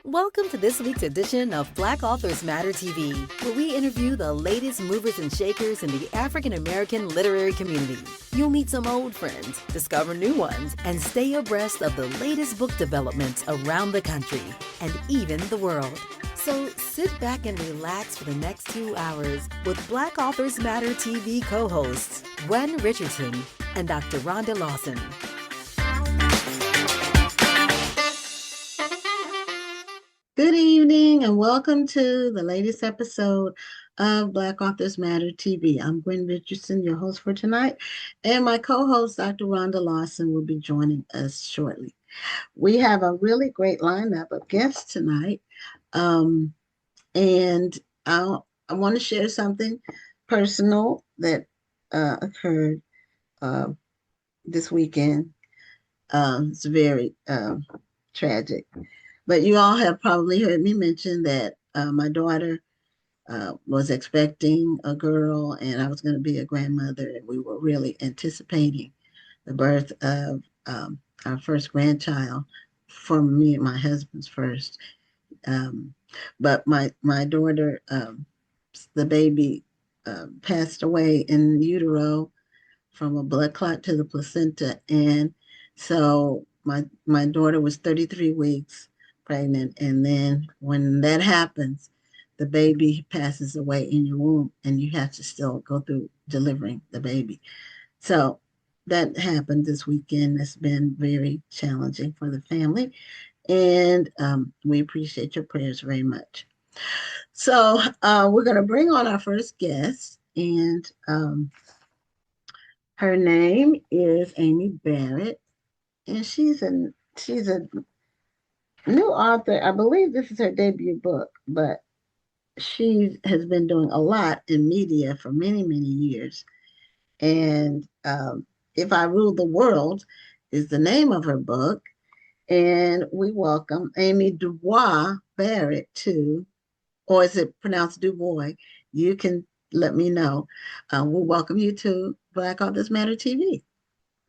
Welcome to this week's edition of Black Authors Matter TV, where we interview the latest movers and shakers in the African American literary community. You'll meet some old friends, discover new ones, and stay abreast of the latest book developments around the country and even the world. So sit back and relax for the next 2 hours with Black Authors Matter TV co-hosts Gwen Richardson and Dr. Rhonda Lawson. Good evening and welcome to the latest episode of Black Authors Matter TV. I'm Gwen Richardson, your host for tonight, and my co-host, Dr. Rhonda Lawson, will be joining us shortly. We have a really great lineup of guests tonight, and I want to share something personal that occurred this weekend. It's very tragic. But you all have probably heard me mention that my daughter was expecting a girl and I was going to be a grandmother. And we were really anticipating the birth of our first grandchild, for me and my husband's first. But my daughter, the baby passed away in utero from a blood clot to the placenta. And so my daughter was 33 weeks pregnant, and then when that happens, the baby passes away in your womb and you have to still go through delivering the baby. So that happened this weekend. It's been very challenging for the family, and we appreciate your prayers very much. So we're going to bring on our first guest, and her name is Amy Barrett, and she's a new author. I believe this is her debut book, but she has been doing a lot in media for many, many years. And If I Rule the World is the name of her book. And we welcome Amy Dubois Barrett to, or is it pronounced Dubois? You can let me know. We welcome you to Black Authors Matter TV.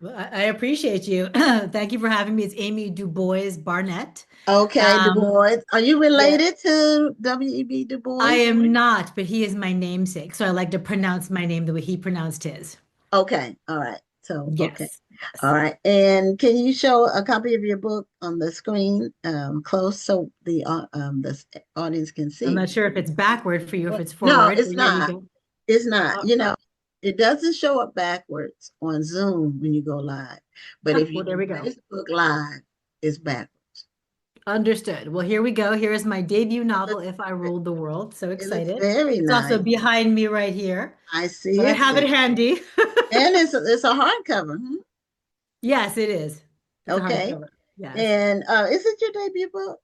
Well, I appreciate you. Thank you for having me. It's Amy Dubois Barnett. Okay, Dubois. Are you related to W.E.B. Du Bois? I am not, but he is my namesake. So I like to pronounce my name the way he pronounced his. Okay, all right. So, yes. Okay. Yes. All right. And can you show a copy of your book on the screen close so the audience can see? I'm not sure if it's backward for you, if it's forward. No, it's not. It's not. Oh. It doesn't show up backwards on Zoom when you go live. But if you there we go. Facebook Live, it's backwards. Understood. Well, here we go. Here is my debut novel, If I Ruled the World. So excited. Very it's nice. also behind me right here. I see it. I have it handy. And it's a hardcover. Yes, it is. It's okay. Yes. And is it your debut book?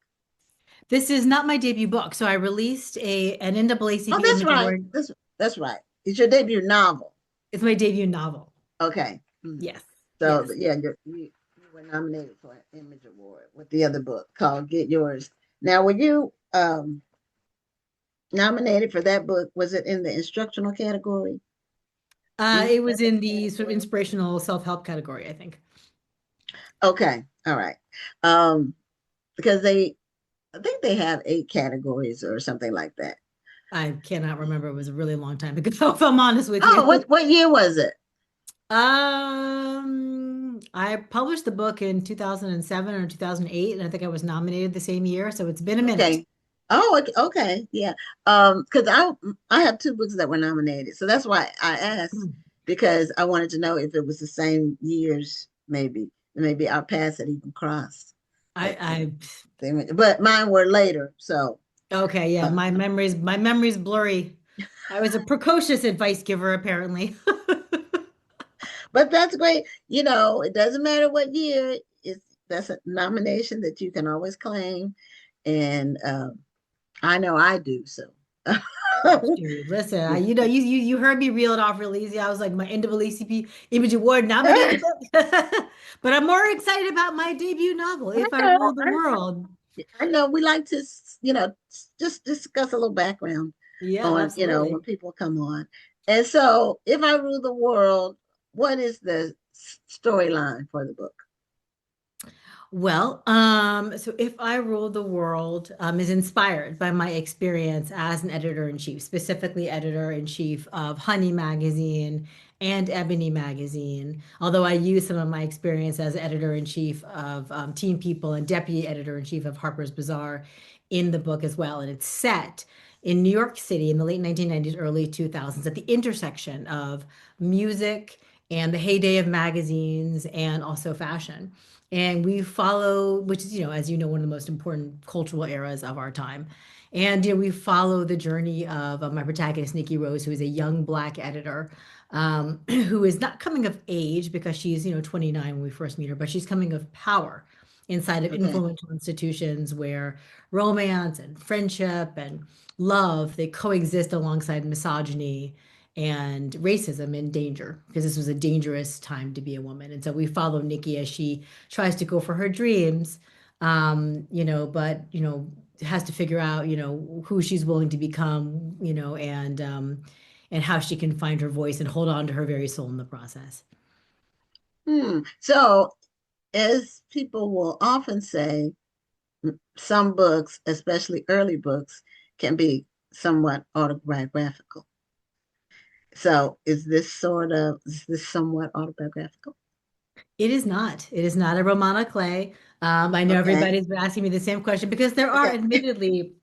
This is not my debut book. So I released an NAACP. Oh, that's right. That's right. It's your debut novel. It's my debut novel. Okay. Yes. So yes. Yeah, you were nominated for an Image Award with the other book called Get Yours. Now, were you nominated for that book? Was it in the instructional category? It was in the sort of inspirational self-help category, I think. Okay. All right. Because I think they have 8 categories or something like that. I cannot remember. It was a really long time ago, if I'm honest with you. Oh, what year was it? I published the book in 2007 or 2008, and I think I was nominated the same year. So it's been a minute. Okay. Oh, okay. Yeah. Because I have 2 books that were nominated. So that's why I asked, because I wanted to know if it was the same years, maybe our paths had even crossed. But mine were later. So okay, yeah, my memory's blurry. I was a precocious advice giver, apparently. But that's great. It doesn't matter what year. That's a nomination that you can always claim, and I know I do. So, listen, you heard me reel it off real easy. I was like, my NAACP Image Award nominated, but I'm more excited about my debut novel, If I Rule the World. I know we like to, just discuss a little background on, absolutely. when people come on. And so, If I Rule the World, what is the storyline for the book? Well, so If I Rule the World is inspired by my experience as an editor-in-chief, specifically editor-in-chief of Honey Magazine and Ebony Magazine. Although I use some of my experience as editor-in-chief of Teen People and deputy editor-in-chief of Harper's Bazaar in the book as well. And it's set in New York City in the late 1990s, early 2000s, at the intersection of music and the heyday of magazines and also fashion. And we follow, which is, as you know, one of the most important cultural eras of our time. And we follow the journey of my protagonist, Nikki Rose, who is a young Black editor, who is not coming of age because she's 29 when we first meet her, but she's coming of power inside of Okay. influential institutions where romance and friendship and love, they coexist alongside misogyny and racism and danger, because this was a dangerous time to be a woman. And so we follow Nikki as she tries to go for her dreams, but has to figure out who she's willing to become, and how she can find her voice and hold on to her very soul in the process. So, as people will often say, some books, especially early books, can be somewhat autobiographical. So, is this somewhat autobiographical? It is not. It is not a Romana Clay. I know Okay. everybody's been asking me the same question because there are Okay. admittedly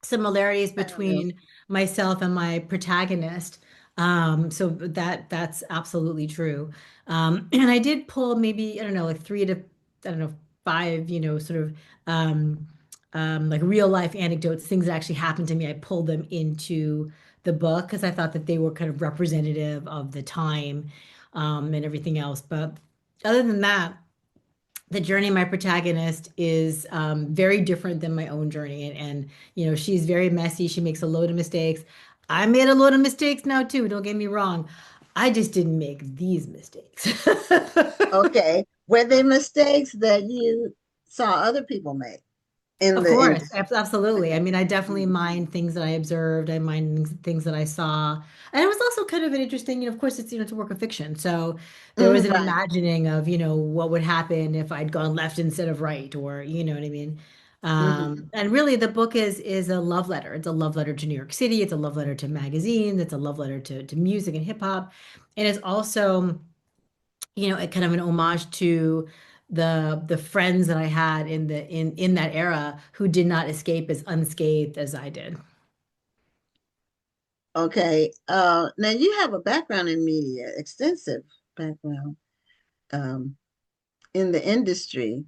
similarities Parallels. between myself and my protagonist. So that's absolutely true. And I did pull maybe, I don't know, like three to, I don't know, five, sort of like real life anecdotes, things that actually happened to me. I pulled them into the book because I thought that they were kind of representative of the time, and everything else. But other than that, the journey of my protagonist is very different than my own journey. And, she's very messy. She makes a load of mistakes. I made a load of mistakes now too. Don't get me wrong. I just didn't make these mistakes. Okay. Were they mistakes that you saw other people make in Of the course, industry? absolutely. I mean, I definitely Mhm. mind things that I observed. I mind things that I saw. And it was also kind of an interesting, of course, it's a work of fiction. So there was an Right. imagining of, what would happen if I'd gone left instead of right, or you know what I mean? Hmm. And really the book is a love letter. It's a love letter to New York City. It's a love letter to magazines. It's a love letter to music and hip hop. And it's also a kind of an homage to the friends that I had in that era who did not escape as unscathed as I did. Okay. Now you have a background in media, extensive background um, in the industry.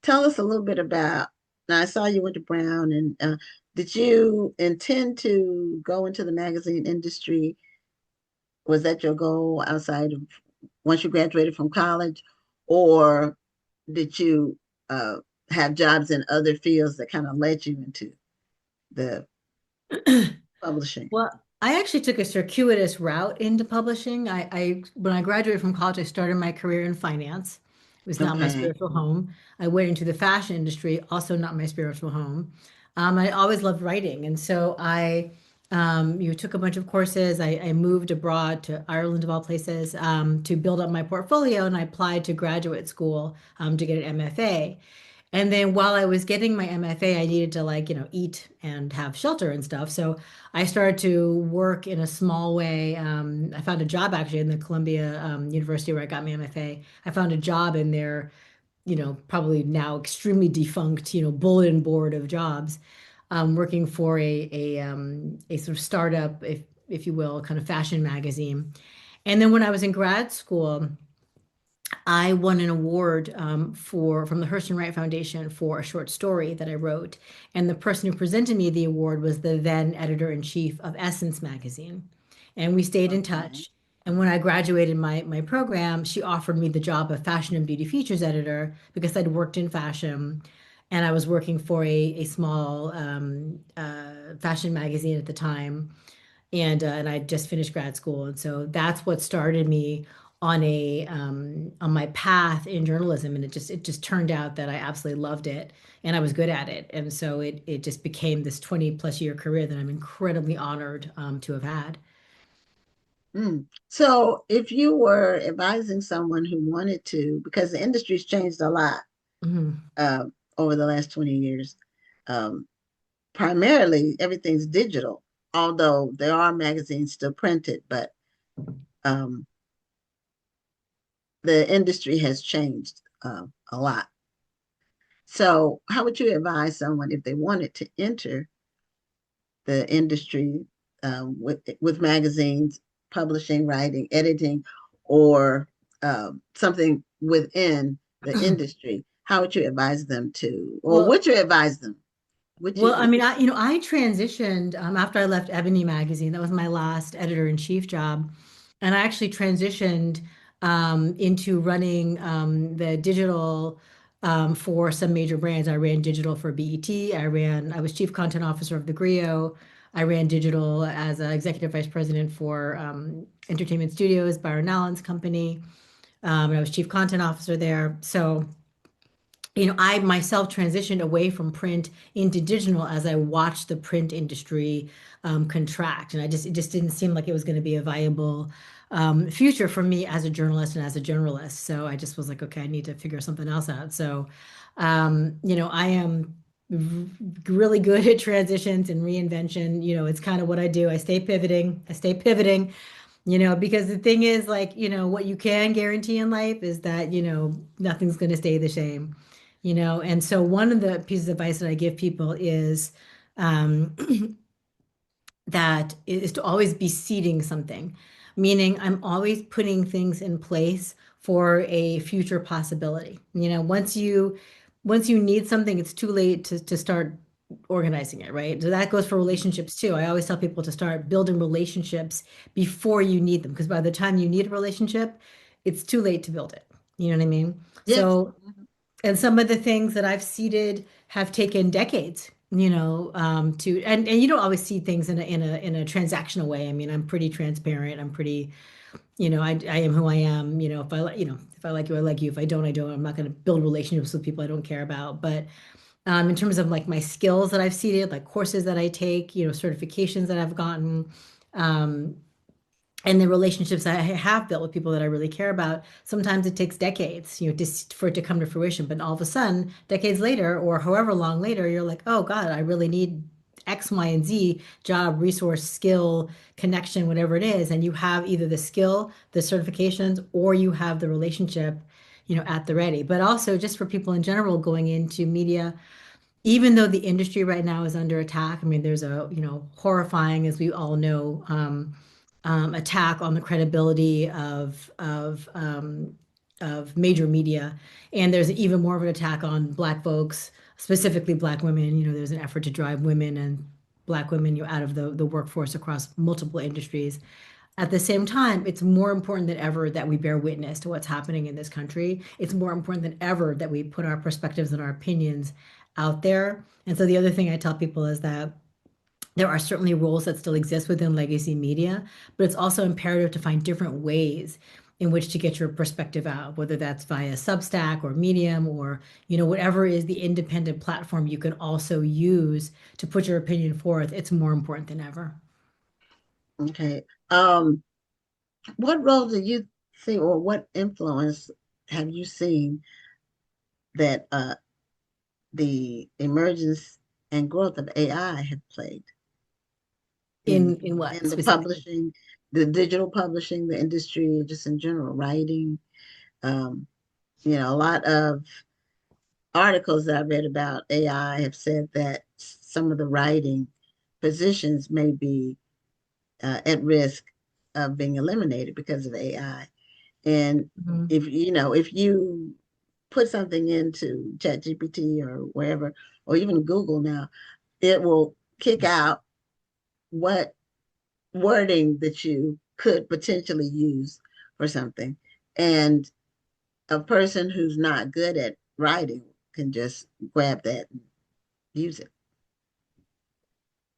Tell us a little bit about. Now I saw you went to Brown, and did you intend to go into the magazine industry? Was that your goal outside of once you graduated from college, or did you uh, have jobs in other fields that kind of led you into the publishing? Well, I actually took a circuitous route into publishing. When I graduated from college, I started my career in finance. It was not my Okay. spiritual home. I went into the fashion industry, also not my spiritual home. I always loved writing, and so I took a bunch of courses. I moved abroad to Ireland, of all places, to build up my portfolio, and I applied to graduate school to get an MFA. And then while I was getting my MFA, I needed to eat and have shelter and stuff. So I started to work in a small way. I found a job actually in the Columbia University where I got my MFA. I found a job in their, probably now extremely defunct, bulletin board of jobs, working for a sort of startup, if you will, kind of fashion magazine. And then when I was in grad school, I won an award from the Hurston Wright Foundation for a short story that I wrote, and the person who presented me the award was the then editor-in-chief of Essence magazine, and we stayed in Okay. touch. And when I graduated my program, she offered me the job of fashion and beauty features editor because I'd worked in fashion, and I was working for a small fashion magazine at the time, and I just finished grad school, and so that's what started me on my path in journalism, and it just turned out that I absolutely loved it and I was good at it, and so it just became this 20 plus year career that I'm incredibly honored to have had. So if you were advising someone who wanted to, because the industry's changed a lot Mhm. uh, over the last 20 years. Um, Primarily, everything's digital, although there are magazines still printed, but um, the industry has changed a lot. So, how would you advise someone if they wanted to enter the industry with magazines, publishing, writing, editing, or something within the industry? How would you advise them to, or Well, would you advise them? Would Well, you? I mean, I transitioned after I left Ebony magazine. That was my last editor-in-chief job, and I actually transitioned into running the digital for some major brands. I ran digital for BET. I was chief content officer of the Griot. I ran digital as an executive vice president for Entertainment Studios, Byron Allen's company. And I was chief content officer there. So I myself transitioned away from print into digital as I watched the print industry contract, and it just didn't seem like it was going to be a viable future for me as a journalist and as a generalist. So I just was like, okay, I need to figure something else out. So, I am really good at transitions and reinvention. It's kind of what I do. I stay pivoting. I stay pivoting. Because the thing is, like, what you can guarantee in life is that, nothing's going to stay the same. And so one of the pieces of advice that I give people is um, that is to always be seeding something, meaning I'm always putting things in place for a future possibility. Once you need something, it's too late to start organizing it, right? So that goes for relationships too. I always tell people to start building relationships before you need them, because by the time you need a relationship, it's too late to build it. You know what I mean? Yes. So and some of the things that I've seeded have taken decades, and you don't always see things in a transactional way. I mean, I'm pretty transparent. I'm pretty, I am who I am. If I like you, I like you. If I don't, I don't. I'm not going to build relationships with people I don't care about. But in terms of like my skills that I've seeded, like courses that I take, certifications that I've gotten, um, and the relationships I have built with people that I really care about, sometimes it takes decades, just for it to come to fruition. But all of a sudden, decades later, or however long later, you're like, oh God, I really need X, Y, and Z job, resource, skill, connection, whatever it is. And you have either the skill, the certifications, or you have the relationship, at the ready. But also just for people in general going into media, even though the industry right now is under attack. I mean, there's a, horrifying, as we all know, attack on the credibility of major media, and there's even more of an attack on Black folks, specifically Black women. There's an effort to drive women and Black women, out of the workforce across multiple industries. At the same time, it's more important than ever that we bear witness to what's happening in this country. It's more important than ever that we put our perspectives and our opinions out there. And so the other thing I tell people is that there are certainly roles that still exist within legacy media, but it's also imperative to find different ways in which to get your perspective out, whether that's via Substack or Medium or, whatever is the independent platform you can also use to put your opinion forth. It's more important than ever. Okay. What role do you see, or what influence have you seen that the emergence and growth of AI have played In what in the specifically? publishing, the digital publishing, the industry, just in general, writing? Um, a lot of articles that I read about AI have said that some of the writing positions may be at risk of being eliminated because of AI. And Mhm. if you put something into ChatGPT or wherever, or even Google now, it will kick out what wording that you could potentially use for something. And a person who's not good at writing can just grab that and use it.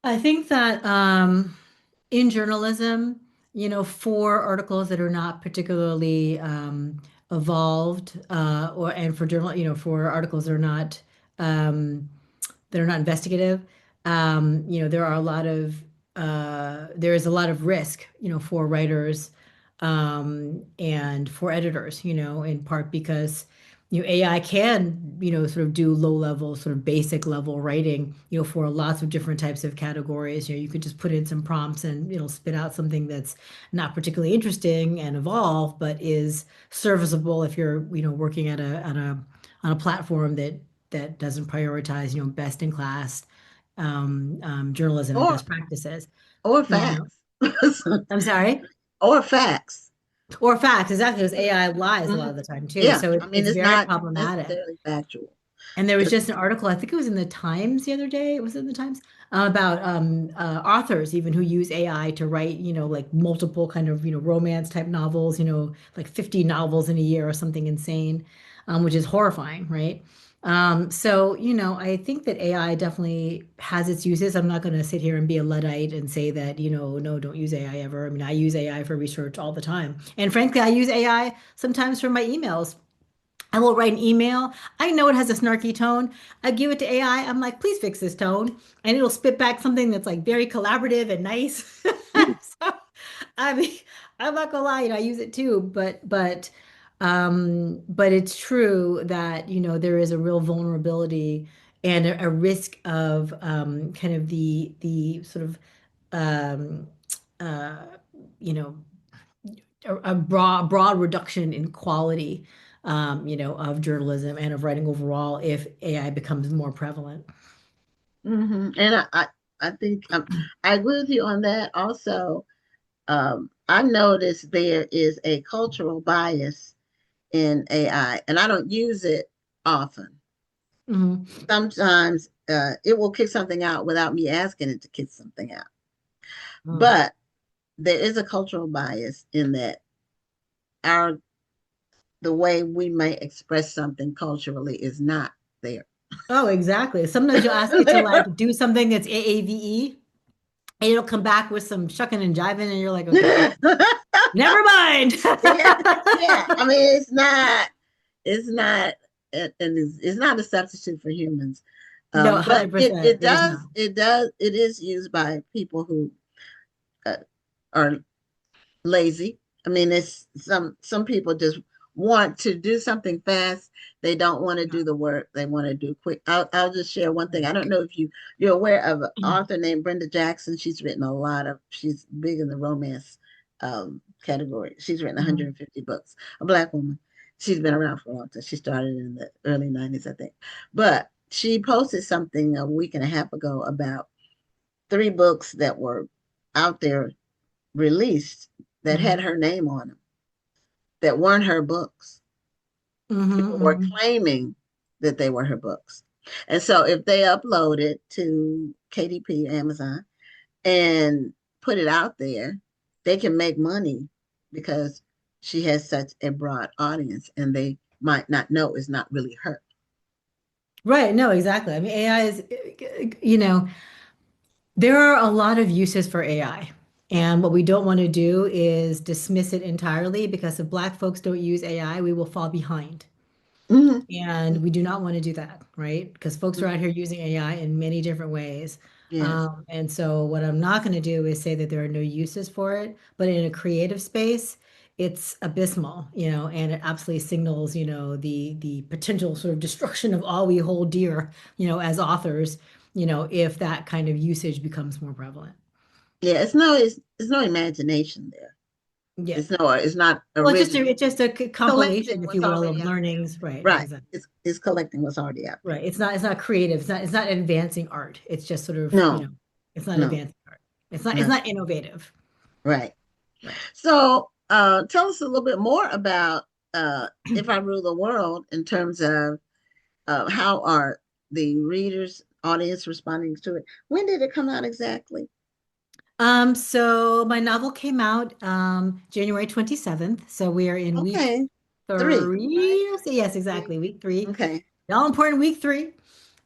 I think that in journalism, for articles that are not particularly evolved, or and for journal, for articles um, that are not investigative, there is a lot of risk, for writers and for editors, in part because AI can, sort of do low level, sort of basic level writing, for lots of different types of categories. You could just put in some prompts and it'll spit out something that's not particularly interesting and evolved, but is serviceable if you're, working at on a platform that doesn't prioritize, best in class journalism and or best practices. or You know, facts. I'm sorry. Or facts. Or facts, exactly, because AI lies a lot Mhm. of the time too. Yeah, So I mean it's it's very not problematic. necessarily factual. And there was Just just an article, I think it was in the Times the other day, was it in the Times? About authors even who use AI to write, like multiple kind of, romance type novels, like 50 novels in a year or something insane, which is horrifying, right? So, I think that AI definitely has its uses. I'm not going to sit here and be a Luddite and say that, no, don't use AI ever. I mean, I use AI for research all the time. And frankly, I use AI sometimes for my emails. I will write an email. I know it has a snarky tone. I give it to AI. I'm like, please fix this tone. And it'll spit back something that's like very collaborative and nice. So, I mean, I'm not gonna lie, I use it too, but it's true that, there is a real vulnerability and a risk of kind of the sort of um uh you know a broad reduction in quality, of journalism and of writing overall if AI becomes more prevalent. and I think I agree with you on that. Also, I noticed there is a cultural bias in AI, and I don't use it often. Mhm. Sometimes it will kick something out without me asking it to kick something out. Mm. But there is a cultural bias in that our the way we may express something culturally is not there. Oh, exactly. Sometimes you'll ask it to like do something that's AAVE and it'll come back with some shucking and jiving, and you're like, okay, never mind. Yeah, yeah. I mean, it's not, it's not a substitute for humans. No, But it 100%. It is not. it is used by people who uh, are lazy. I mean, it's some people just want to do something fast. They don't want to do the work. They want to do quick. I'll just share one thing. I don't know if you're aware of an author named Brenda Jackson. She's written a lot of. She's big in the romance category. She's written Mhm. 150 books. A Black woman. She's been around for a long time. She started in the early 90s, I think. But she posted something a week and a half ago about 3 books that were out there released that had Mhm. her name on them that weren't her books. Mhm. People were Mhm. claiming that they were her books. And so if they upload it to KDP, Amazon, and put it out there, they can make money because she has such a broad audience and they might not know it's not really her. Right. No, exactly. I mean, AI is, there are a lot of uses for AI. And what we don't want to do is dismiss it entirely because if Black folks don't use AI, we will fall behind. Mm-hmm. And we do not want to do that, right? Because folks are out Mm-hmm. here using AI in many different ways. Yes. And so, what I'm not going to do is say that there are no uses for it, but in a creative space, it's abysmal, and it absolutely signals, the potential sort of destruction of all we hold dear, as authors, if that kind of usage becomes more prevalent. Yeah, it's no imagination there. Yeah. It's not Well, it's just original. a Collecting compilation, if what's you will, of already out there. learnings. Right. Right. Exactly. It's collecting what's already out there. Right. It's not creative. It's not advancing art. It's just sort of, No, it's not no, advancing art. It's not no. innovative. Right. Right. So tell us a little bit more about If I Rule the World in terms of how are the readers, audience responding to it? When did it come out exactly? So my novel came out January 27th. So we are in week Okay. 3, right? 3. So yes, 3. exactly. Week 3. Okay. All important week 3. Okay.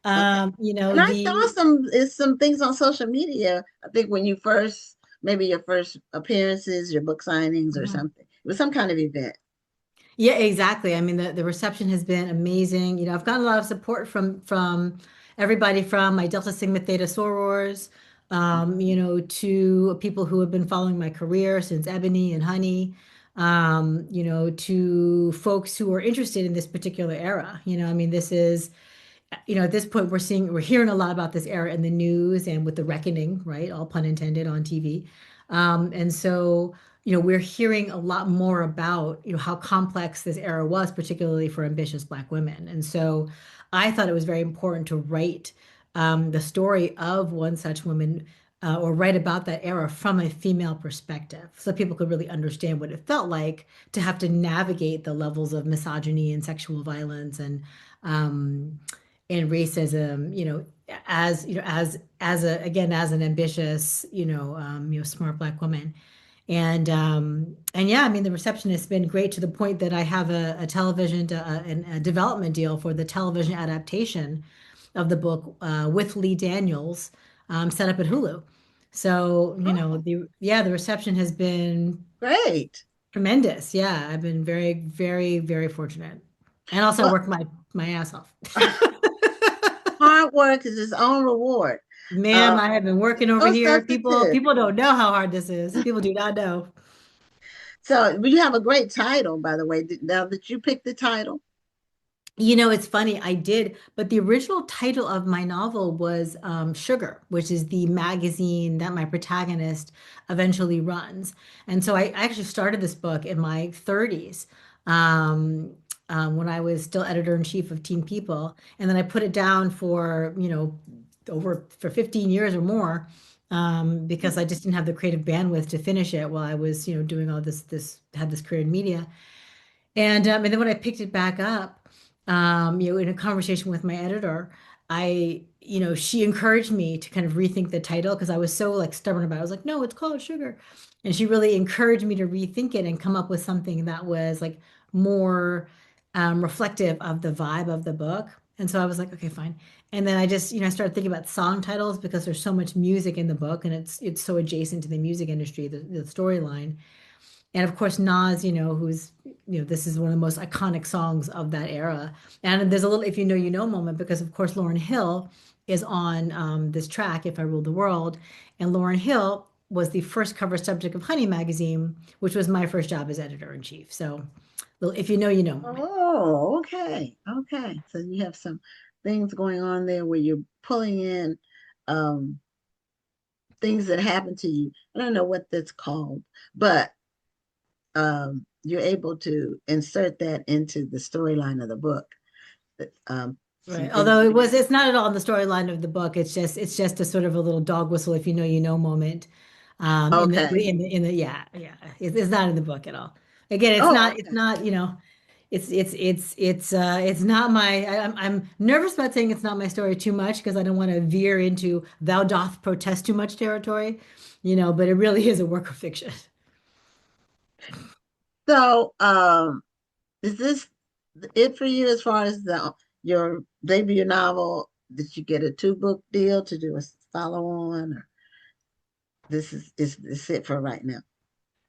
And I saw The some things on social media. I think when you first, maybe your first appearances, your book signings or Mhm. something. It was some kind of event. Yeah, exactly. I mean, the reception has been amazing. I've gotten a lot of support from everybody from my Delta Sigma Theta sorors, to people who have been following my career since Ebony and Honey. to folks who are interested in this particular era. I mean, this is, at this point, we're hearing a lot about this era in the news and with the reckoning, right? All pun intended on TV. And so, we're hearing a lot more about, how complex this era was, particularly for ambitious Black women. And so I thought it was very important to write the story of one such woman or write about that era from a female perspective so people could really understand what it felt like to have to navigate the levels of misogyny and sexual violence um, and racism, as an ambitious, smart Black woman. And yeah, I mean, the reception has been great to the point that I have a television, a development deal for the television adaptation of the book with Lee Daniels set up at Hulu. So, Oh, the reception has been great. tremendous. Yeah, I've been very, very, very fortunate. And also I Well, worked my ass off. hard work is its own reward. Ma'am, Uh, I have been working over no here. People, substitute. people don't know how hard this is. People do not know. So you have a great title, by the way. Now that you picked the title. It's funny, I did, but the original title of my novel was Sugar, which is the magazine that my protagonist eventually runs. And so I actually started this book in my 30s, when I was still editor-in-chief of Teen People. And then I put it down for, over for 15 years or more, because I just didn't have the creative bandwidth to finish it while I was, doing all had this career in media. And then when I picked it back up, in a conversation with my editor, she encouraged me to kind of rethink the title because I was so like stubborn about it. I was like, no, it's called Sugar. And she really encouraged me to rethink it and come up with something that was like more reflective of the vibe of the book. And so I was like, okay, fine. And then I just, I started thinking about song titles because there's so much music in the book and it's so adjacent to the music industry, the storyline. And of course, Nas, this is one of the most iconic songs of that era. And there's a little if you know, you know moment because, of course, Lauryn Hill is on this track, If I Ruled the World. And Lauryn Hill was the first cover subject of Honey magazine, which was my first job as editor in chief. So, little if you know, you know moment. Oh, okay. Okay. So you have some things going on there where you're pulling in um, things that happen to you. I don't know what that's called, but you're able to insert that into the storyline of the book. Some Right. things Although that happen. it's not at all in the storyline of the book. It's just a sort of a little dog whistle, if you know, you know moment. Okay. Yeah, yeah. It's not in the book at all. Again, Oh, it's okay. not, it's not I'm nervous about saying it's not my story too much because I don't want to veer into thou doth protest too much territory, but it really is a work of fiction. So, is this it for you as far as the your debut novel? Did you get a two-book deal to do a follow-on, or this it for right now?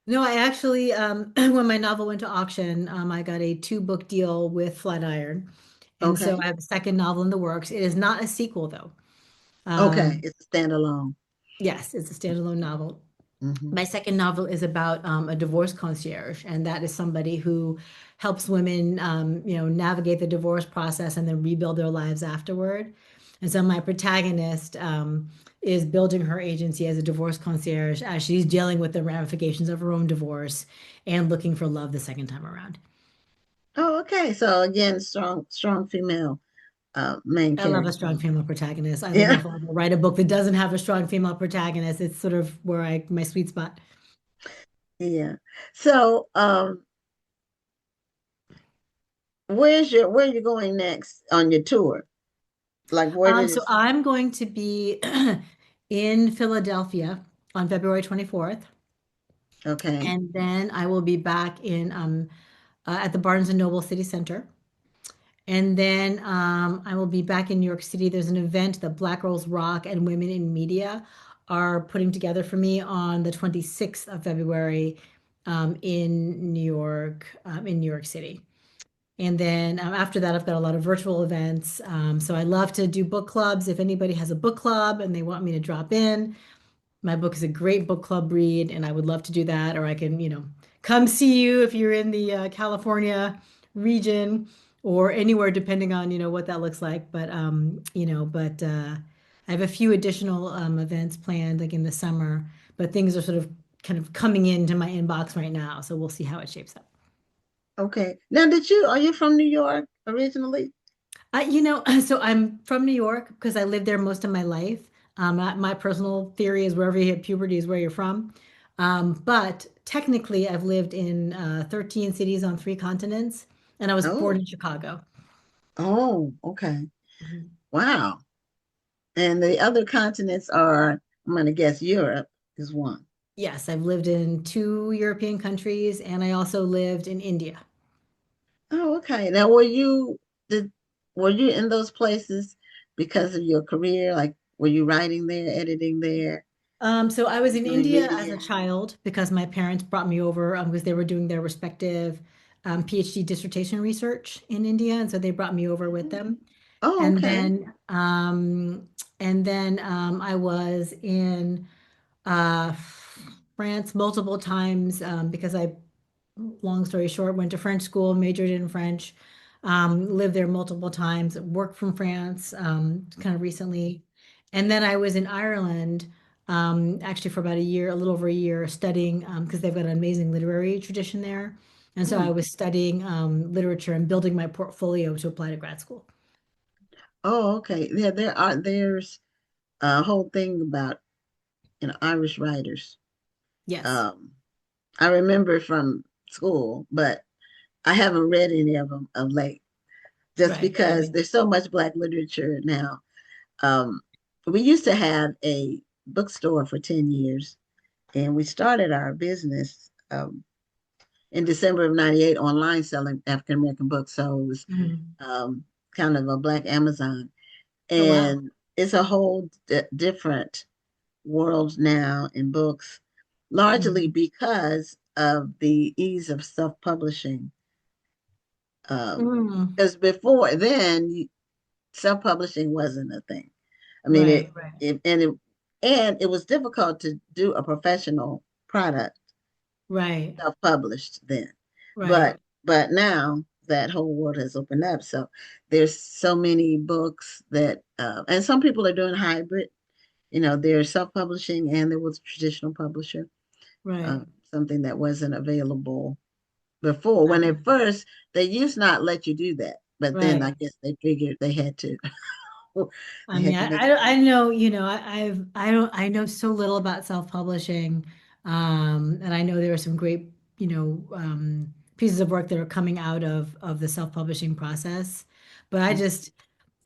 No, I actually, when my novel went to auction, I got a two-book deal with Flatiron. And so Okay. I have a second novel in the works. It is not a sequel, though. Okay. Um, It's a standalone. yes, it's a standalone novel. Hmm. My second novel is about a divorce concierge, and that is somebody who helps women, navigate the divorce process and then rebuild their lives afterward. And so my protagonist is building her agency as a divorce concierge as she's dealing with the ramifications of her own divorce and looking for love the second time around. Oh, okay. So again, strong female main I love a character. strong female protagonist. I don't know Yeah. if I'll ever write a book that doesn't have a strong female protagonist. It's sort of where my sweet spot. Yeah. So, where are you going next on your tour? Like where did So it start? I'm going to be in Philadelphia on February 24th, Okay. and then I will be back in at the Barnes and Noble City Center. And then I will be back in New York City. There's an event that Black Girls Rock and Women in Media are putting together for me on the 26th of February in New York City. And then after that, I've got a lot of virtual events. So I love to do book clubs. If anybody has a book club and they want me to drop in, my book is a great book club read, and I would love to do that. Or I can, come see you if you're in the California region or anywhere, depending on, what that looks like. But I have a few additional events planned like in the summer, but things are sort of kind of coming into my inbox right now. So we'll see how it shapes up. Okay. Now, are you from New York originally? So I'm from New York because I lived there most of my life. My personal theory is wherever you hit puberty is where you're from. But technically, I've lived in 13 cities on 3 continents, and I was born Oh, in Chicago. oh, okay. Mhm. Wow. And the other continents are, I'm going to guess Europe is one. Yes, I've lived in 2 European countries, and I also lived in India. Oh, okay. Now, did were you in those places because of your career? Like, were you writing there, editing there, So I was in doing India as a media? child because my parents brought me over because they were doing their respective PhD dissertation research in India, and so they brought me over with Oh, them. oh, And okay. then, I was in uh, France multiple times because long story short, went to French school, majored in French, lived there multiple times, worked from France kind of recently. And then I was in Ireland actually for about a year, a little over a year, studying because they've got an amazing literary tradition there. And so I Hmm. was studying literature and building my portfolio to apply to grad school. Oh, okay. Yeah, there's a whole thing about, Irish writers. Yes, Um, I remember from school, but I haven't read any of them of late, just right. because there's so much Black literature now. Um, we used to have a bookstore for 10 years, and we started our business in December of 98 online selling African American books. So it was Mhm. um, kind of a Black Amazon. Oh, wow. And it's a whole different world now in books, largely Mhm. because of the ease of self-publishing. Mm. Because before then, self-publishing wasn't a thing. I mean, Right, right, it was difficult to do a professional product right, self-published then. right, But now that whole world has opened up. So there's so many books that and some people are doing hybrid. They're self-publishing and there was a traditional publisher, right. something that wasn't available before. When at first they used not let you do that, but then I Right. guess they figured they had to. I They mean, had to make I know, I know so little about self-publishing. And I know there are some great, pieces of work that are coming out of the self-publishing process. But I just,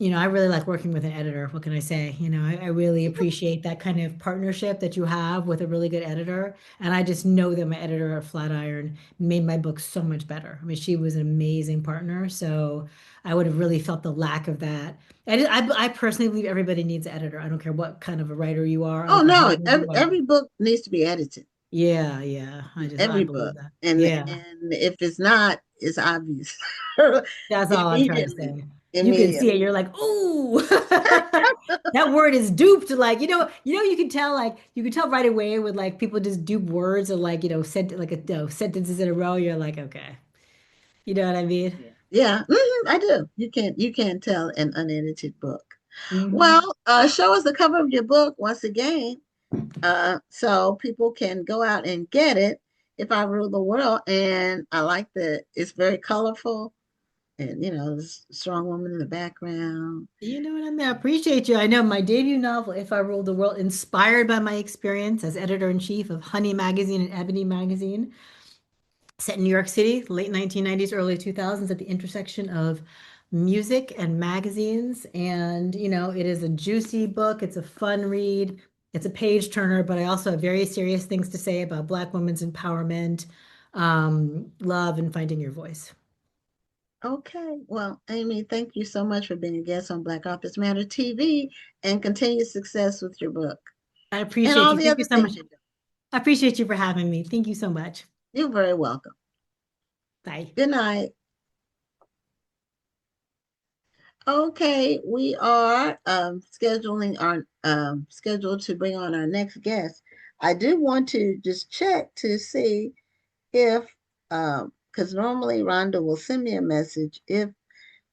I really like working with an editor. What can I say? I really appreciate that kind of partnership that you have with a really good editor. And I just know that my editor at Flatiron made my book so much better. I mean, she was an amazing partner. So I would have really felt the lack of that. I personally believe everybody needs an editor. I don't care what kind of a writer you are. I Oh don't care how no, good every, you are. every book needs to be edited. Yeah, yeah. I Every believe book. that. And Yeah. and if it's not, it's obvious. That's all I'm trying to Immediately. say. You can see it. Immediately. You're like, ooh, that word is duped. Like, you can tell, right away with like people just dupe words or like, sentences in a row. You're like, okay. You know what I mean? Yeah. Yeah, I do. You can't tell an unedited book. Hmm. Well, show us the cover of your book once again, so people can go out and get it. If I Rule the World, and I like that it's very colorful, and there's a strong woman in the background. You know what I mean? I appreciate you. I know my debut novel, If I Ruled the World, inspired by my experience as editor-in-chief of Honey Magazine and Ebony Magazine, set in New York City, late 1990s, early 2000s, at the intersection of music and magazines. And, it is a juicy book. It's a fun read. It's a page turner, but I also have very serious things to say about Black women's empowerment, love, and finding your voice. Okay, well, Amy, thank you so much for being a guest on Black Authors Matter TV, and continued success with your book I and appreciate all you. the Thank you other so much. things you do. I appreciate you for having me. Thank you so much. You're very welcome. Bye. Good night. Okay, we are scheduled to bring on our next guest. I do want to just check to see if, because normally Rhonda will send me a message if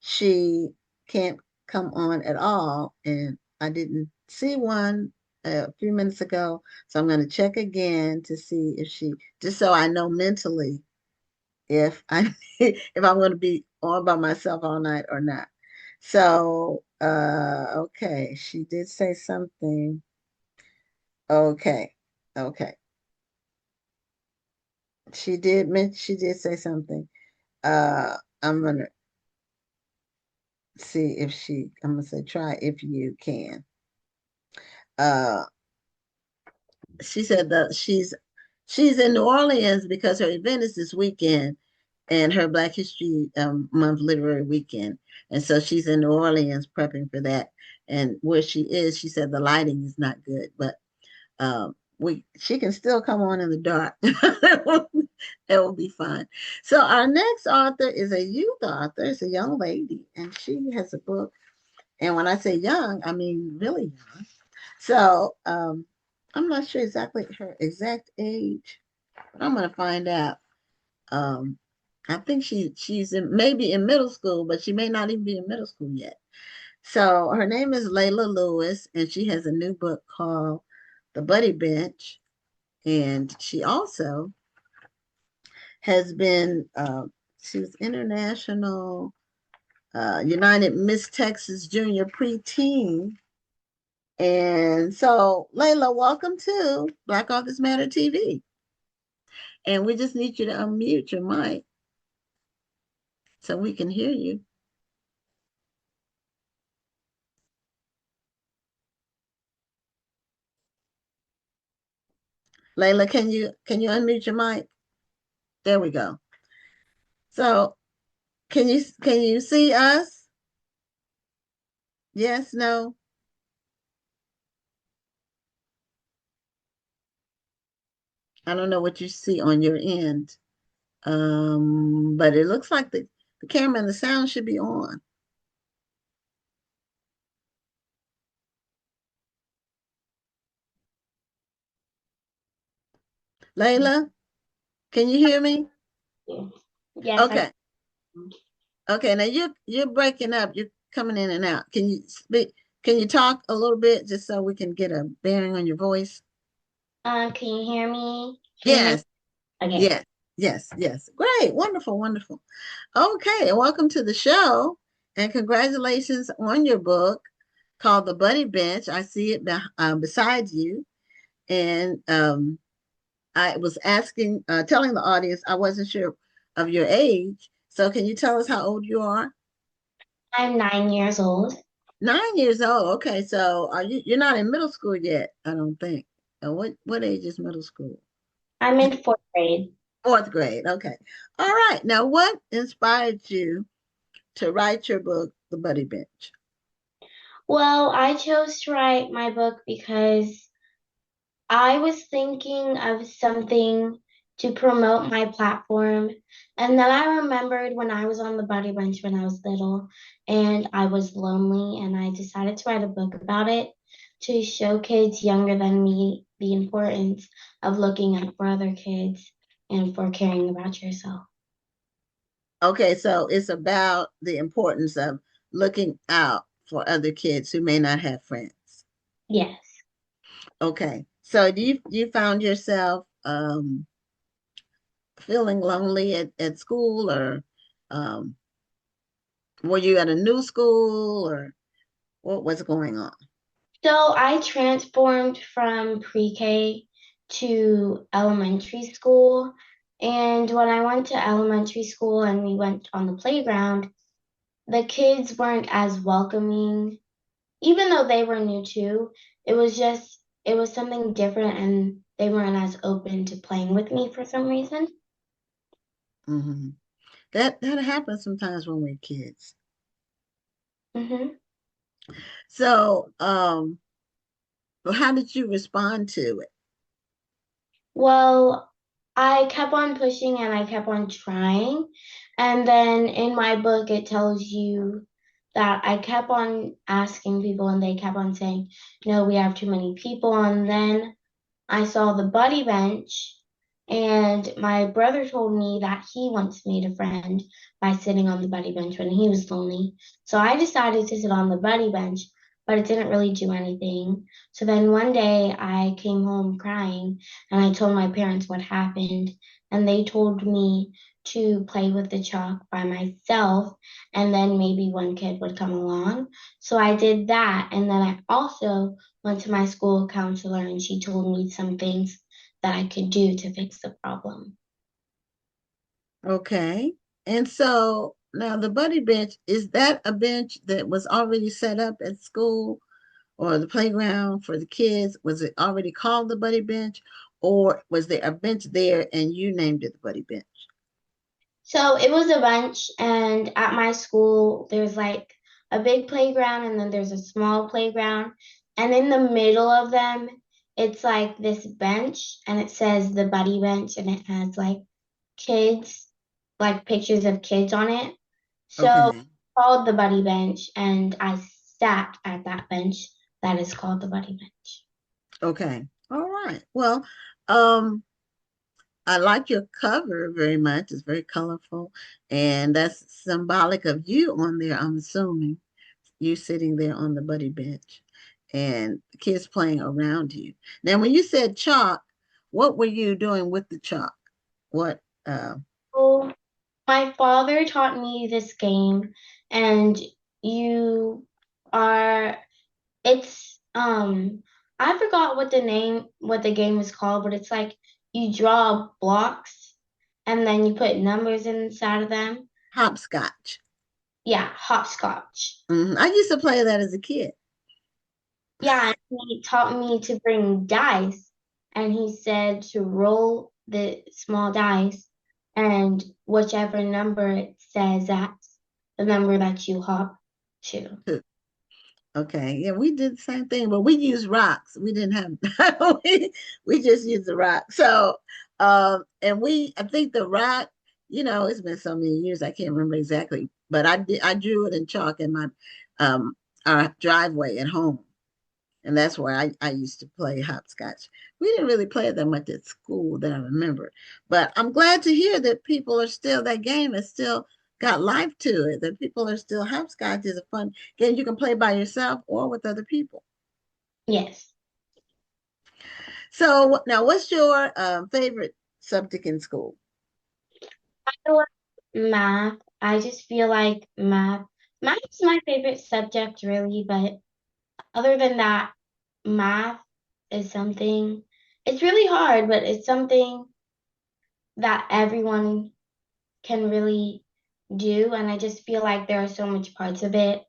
she can't come on at all, and I didn't see one a few minutes ago, so I'm going to check again to see if she, just so I know mentally if I if I'm going to be on by myself all night or not. So, okay, she did say something. Okay, okay, she did say something. I'm gonna see if she. I'm gonna say try if you can. Uh, she said that she's in New Orleans because her event is this weekend and her Black History Month literary weekend. And so she's in New Orleans prepping for that. And where she is, she said the lighting is not good, but we she can still come on in the dark. It will be fun. So our next author is a youth author. It's a young lady, and she has a book. And when I say young, I mean really young. So I'm not sure exactly her exact age, but I'm gonna find out. Um, I think she's maybe in middle school, but she may not even be in middle school yet. So her name is Laila Lewis, and she has a new book called The Buddy Bench. And she also has been she was international United Miss Texas Junior Preteen. And so, Layla, welcome to Black Authors Matter TV. And we just need you to unmute your mic so we can hear you. Layla, can you unmute your mic? There we go. So, can you see us? Yes, no? I don't know what you see on your end. But it looks like the camera and the sound should be on. Layla, can you hear me? Yes, Okay. Okay, now you're breaking up. You're coming in and out. Can you speak? Can you talk a little bit just so we can get a bearing on your voice? can you hear me? Yes, Okay. yes, yes, yes. Great, wonderful, wonderful. Okay, welcome to the show, and congratulations on your book called The Buddy Bench. I see it beside you, and I was telling the audience I wasn't sure of your age. So can you tell us how old you are? I'm 9 years old. 9 years old. Okay, so you're not in middle school yet, I don't think. What age is middle school? I'm in fourth grade. Fourth grade. Okay. All right. Now, what inspired you to write your book, The Buddy Bench? Well, I chose to write my book because I was thinking of something to promote my platform. And then I remembered when I was on the buddy bench when I was little and I was lonely, and I decided to write a book about it to show kids younger than me the importance of looking out for other kids and for caring about yourself. Okay, so it's about the importance of looking out for other kids who may not have friends. Yes. Okay. So do you found yourself feeling lonely at school, or um, were you at a new school, or what was going on? So I transformed from pre-K to elementary school. And when I went to elementary school and we went on the playground, the kids weren't as welcoming, even though they were new too. It was something different, and they weren't as open to playing with me for some reason. Hmm. That happens sometimes when we're kids. Hmm. So, how did you respond to it? Well, I kept on pushing and I kept on trying. And then in my book, it tells you that I kept on asking people and they kept on saying, no, we have too many people. And then I saw the buddy bench And my brother told me that he once made a friend by sitting on the buddy bench when he was lonely. So I decided to sit on the buddy bench, but it didn't really do anything. So then one day I came home crying and I told my parents what happened. And they told me to play with the chalk by myself, and then maybe one kid would come along. So I did that. And then I also went to my school counselor and she told me some things that I could do to fix the problem. Okay. And so now the buddy bench, is that a bench that was already set up at school or the playground for the kids? Was it already called the buddy bench, or was there a bench there and you named it the buddy bench? So it was a bench, and at my school, there's like a big playground, and then there's a small playground. And in the middle of them, it's like this bench, and it says the buddy bench, and it has like kids, like pictures of kids on it. So Okay. it's called the buddy bench, and I sat at that bench that is called the buddy bench. Okay. All right. Well, um, I like your cover very much. It's very colorful, and that's symbolic of you on there, I'm assuming. You sitting there on the buddy bench and the kids playing around you. Now, when you said chalk, what were you doing with the chalk? What So my father taught me this game, and you are it's I forgot what the game was called, but it's like you draw blocks and then you put numbers inside of them. hopscotch? Yeah, hopscotch. I used to play that as a kid. Yeah, and he taught me to bring dice, and he said to roll the small dice, and whichever number it says, that's the number that you hop to. Okay, yeah, we did the same thing, but we used rocks. We didn't have we just used the rock. So and I think the rock, it's been so many years I can't remember exactly, but I drew it in chalk in my um our driveway at home. And that's where I used to play hopscotch. We didn't really play it that much at school that I remember. But I'm glad to hear that people are still, that game has still got life to it, that people are still, hopscotch is a fun game you can play by yourself or with other people. Yes. So now, what's your favorite subject in school? I love math. I just feel like math is my favorite subject really, but other than that, math is something, it's really hard, but it's something that everyone can really do. And I just feel like there are so much parts of it.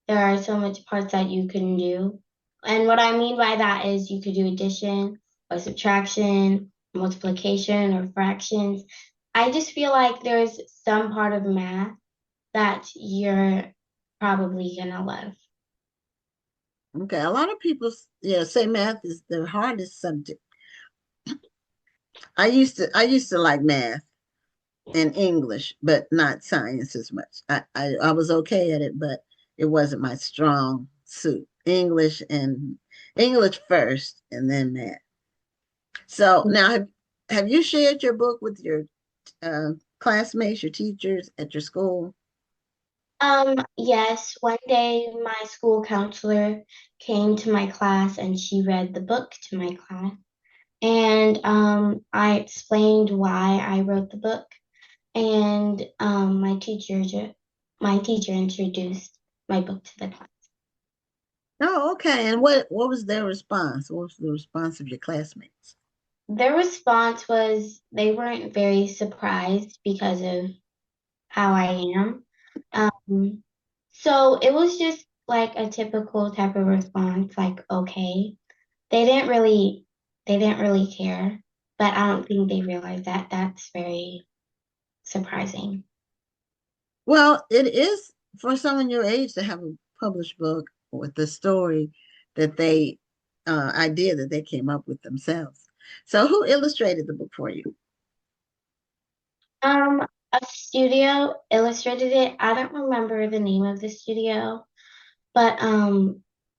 There are so much parts that you can do. And what I mean by that is you could do addition or subtraction, multiplication or fractions. I just feel like there's some part of math that you're probably gonna love. Okay, a lot of people, say math is the hardest subject. I used to like math and English, but not science as much. I was okay at it, but it wasn't my strong suit. English first and then math. So now have you shared your book with your classmates, your teachers at your school? Yes, one day my school counselor came to my class and she read the book to my class. And I explained why I wrote the book. And my teacher introduced my book to the class. Oh, okay. And what was their response? What was the response of your classmates? Their response was they weren't very surprised because of how I am. Um, so it was just like a typical type of response, like, okay. They didn't really they didn't really care, but I don't think they realized that that's very surprising. Well, it is for someone your age to have a published book with the story that they idea that they came up with themselves. So who illustrated the book for you? A studio illustrated it. I don't remember the name of the studio, but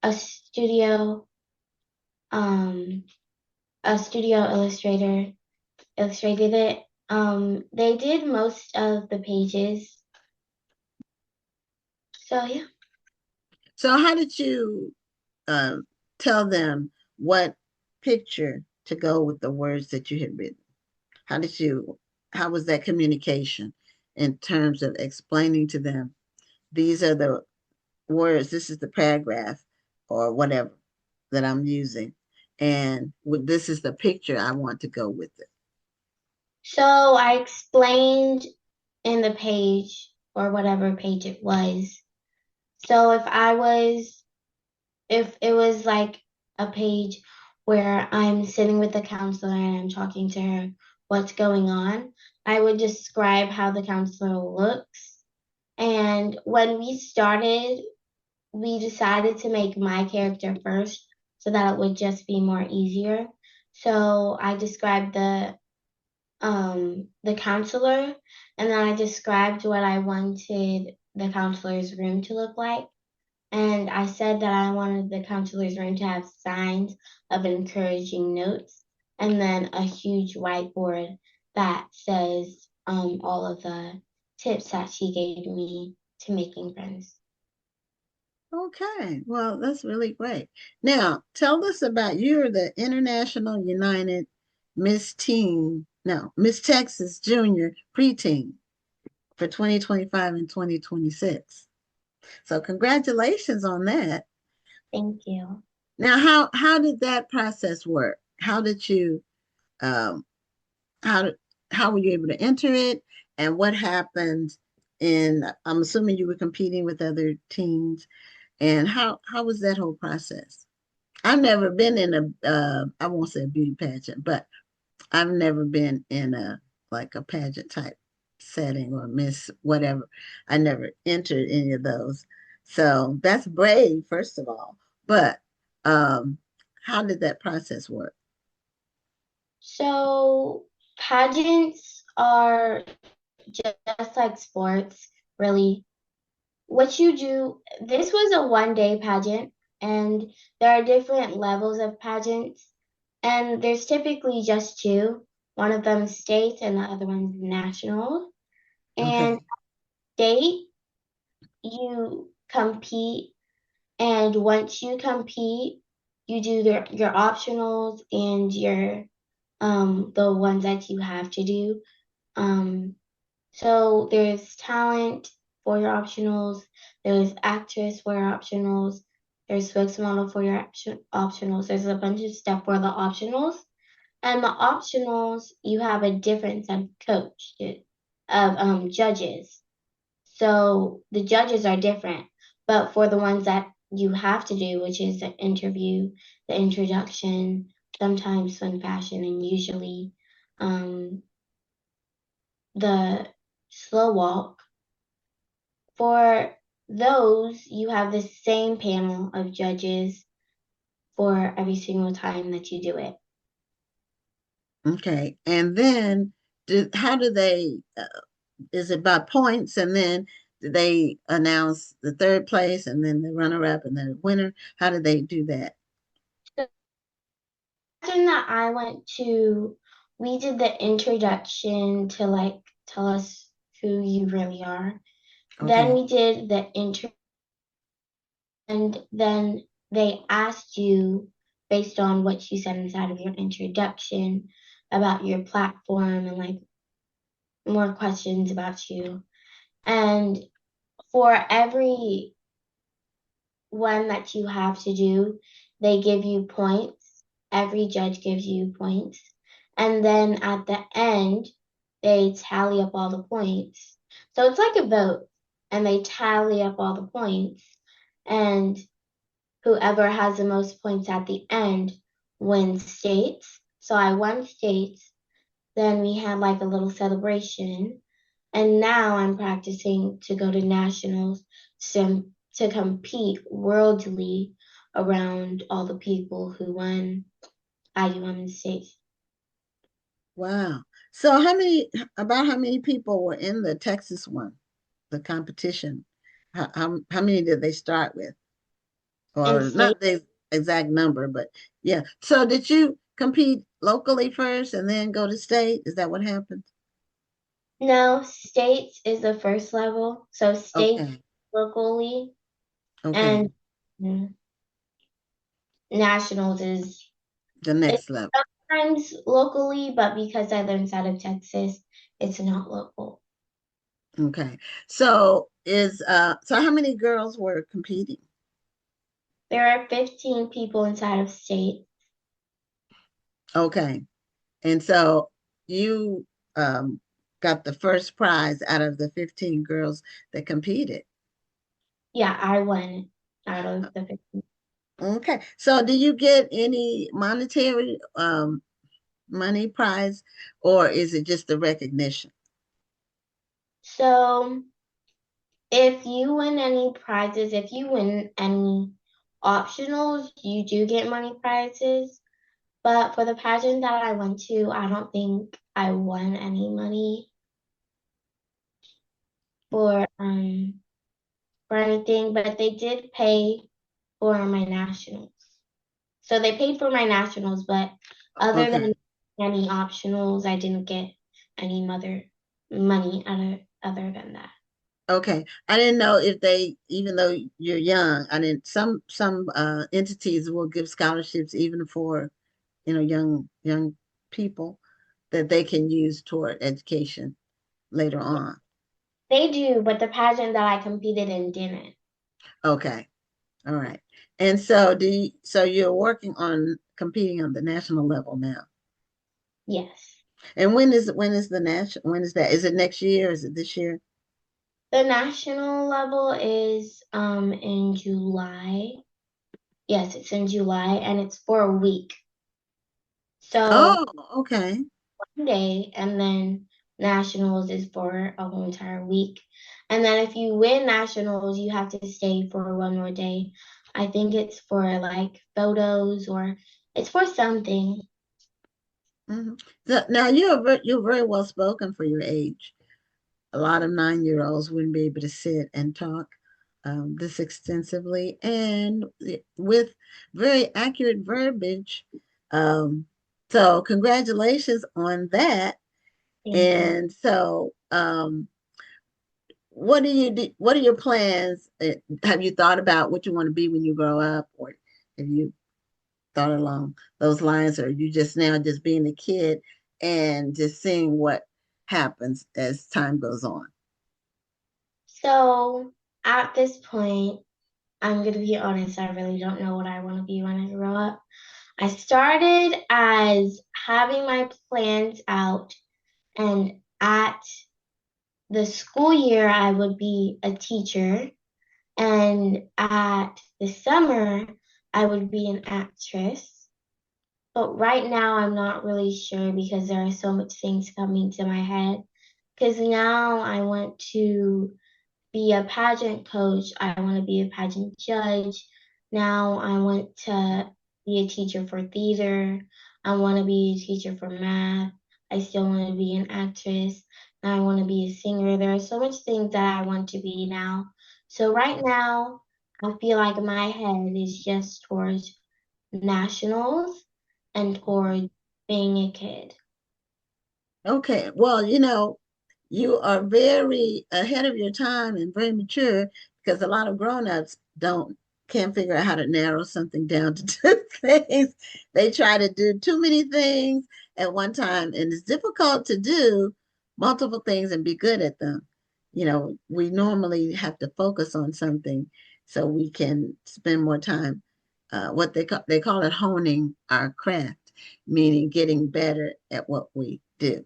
a studio um a studio illustrator illustrated it. They did most of the pages. So yeah. So how did you tell them what picture to go with the words that you had written? How was that communication in terms of explaining to them, these are the words, this is the paragraph or whatever that I'm using, and this is the picture I want to go with it? So I explained in the page or whatever page it was. So if it was like a page where I'm sitting with the counselor and I'm talking to her what's going on, I would describe how the counselor looks. And when we started, we decided to make my character first so that it would just be more easier. So I described the counselor, and then I described what I wanted the counselor's room to look like. And I said that I wanted the counselor's room to have signs of encouraging notes and then a huge whiteboard that says all of the tips that she gave me to making friends. Okay, well, that's really great. Now, tell us about, you're the International United Miss Teen, no, Miss Texas Junior Preteen for 2025 and 2026. So congratulations on that. Thank you. Now, how did that process work? How did you um how did how were you able to enter it, and what happened in, I'm assuming you were competing with other teams, and how was that whole process? I've never been in a I won't say a beauty pageant, but I've never been in a, like a pageant type setting or miss whatever. I never entered any of those. So that's brave, first of all. But um, how did that process work? So pageants are just like sports, really. What you do, this was a 1 day pageant, and there are different levels of pageants, and there's typically just two. One of them state and the other one's national. And Okay. state, you compete, and once you compete, you do your optionals and your the ones that you have to do. Um, So there's talent for your optionals, there's actress for your optionals, there's spokesmodel for your optionals. There's a bunch of stuff for the optionals. And the optionals, you have a different set of judges. So the judges are different. But for the ones that you have to do, which is the interview, the introduction, sometimes fun fashion, and usually um, the slow walk, for those, you have the same panel of judges for every single time that you do it. Okay. And then how do they, is it by points, and then do they announce the third place and then the runner up and the winner? How do they do that? So imagine that I went to, we did the introduction to like tell us who you really are. Then Okay. we did the intro, and then they asked you based on what you said inside of your introduction about your platform and like more questions about you. And for every one that you have to do, they give you points. Every judge gives you points. And then at the end, they tally up all the points. So it's like a vote, and they tally up all the points. And whoever has the most points at the end wins states. So I won states. Then we had like a little celebration. And now I'm practicing to go to nationals to compete worldly around all the people who won IUM in the States. Wow. So how many people were in the Texas one, the competition? How many did they start with? In Or state, not the exact number, but yeah. So did you compete locally first and then go to state? Is that what happens? No, states is the first level. So states Okay. locally Okay. and mm, nationals is The it's next level. sometimes locally, but because I live inside of Texas, it's not local. Okay. So how many girls were competing? There are 15 people inside of state. Okay. And so you um got the first prize out of the 15 girls that competed. Yeah, I won out of the 15. Okay. So do you get any monetary money prize, or is it just the recognition? So if you win any prizes, if you win any optionals, you do get money prizes. But for the pageant that I went to, I don't think I won any money for anything, but they did pay for my nationals. So they paid for my nationals, but other Okay. than any optionals, I didn't get any money other than that. Okay. I didn't know if they, even though you're young, I didn't, some entities will give scholarships even for, young people that they can use toward education later on. They do, but the pageant that I competed in didn't. Okay. All right. And so you're working on competing on the national level now. Yes. And when is the national, when is that? Is it next year? Is it this year? The national level is in July. Yes, it's in July and it's for a week. So Oh, okay. one day and then nationals is for a whole entire week. And then if you win nationals, you have to stay for one more day. I think it's for like photos or it's for something. Hmm. So now you're very well spoken for your age. A lot of 9-year-olds wouldn't be able to sit and talk this extensively and with very accurate verbiage. Um, so congratulations on that. Thank you. And so, what do you do? What are your plans? Have you thought about what you want to be when you grow up, or have you thought along those lines, or are you just now just being a kid and just seeing what happens as time goes on? So at this point, I'm gonna be honest, I really don't know what I want to be when I grow up. I started as having my plans out, and at the school year, I would be a teacher, and at the summer, I would be an actress. But right now, I'm not really sure because there are so much things coming to my head. Because now I want to be a pageant coach. I want to be a pageant judge. Now I want to be a teacher for theater. I want to be a teacher for math. I still want to be an actress. Now I want to be a singer. There are so much things that I want to be now. So right now, I feel like my head is just towards nationals and towards being a kid. Okay, well, you are very ahead of your time and very mature because a lot of grown-ups can't figure out how to narrow something down to two things. They try to do too many things at one time, and it's difficult to do multiple things and be good at them. We normally have to focus on something so we can spend more time. What they call it honing our craft, meaning getting better at what we do.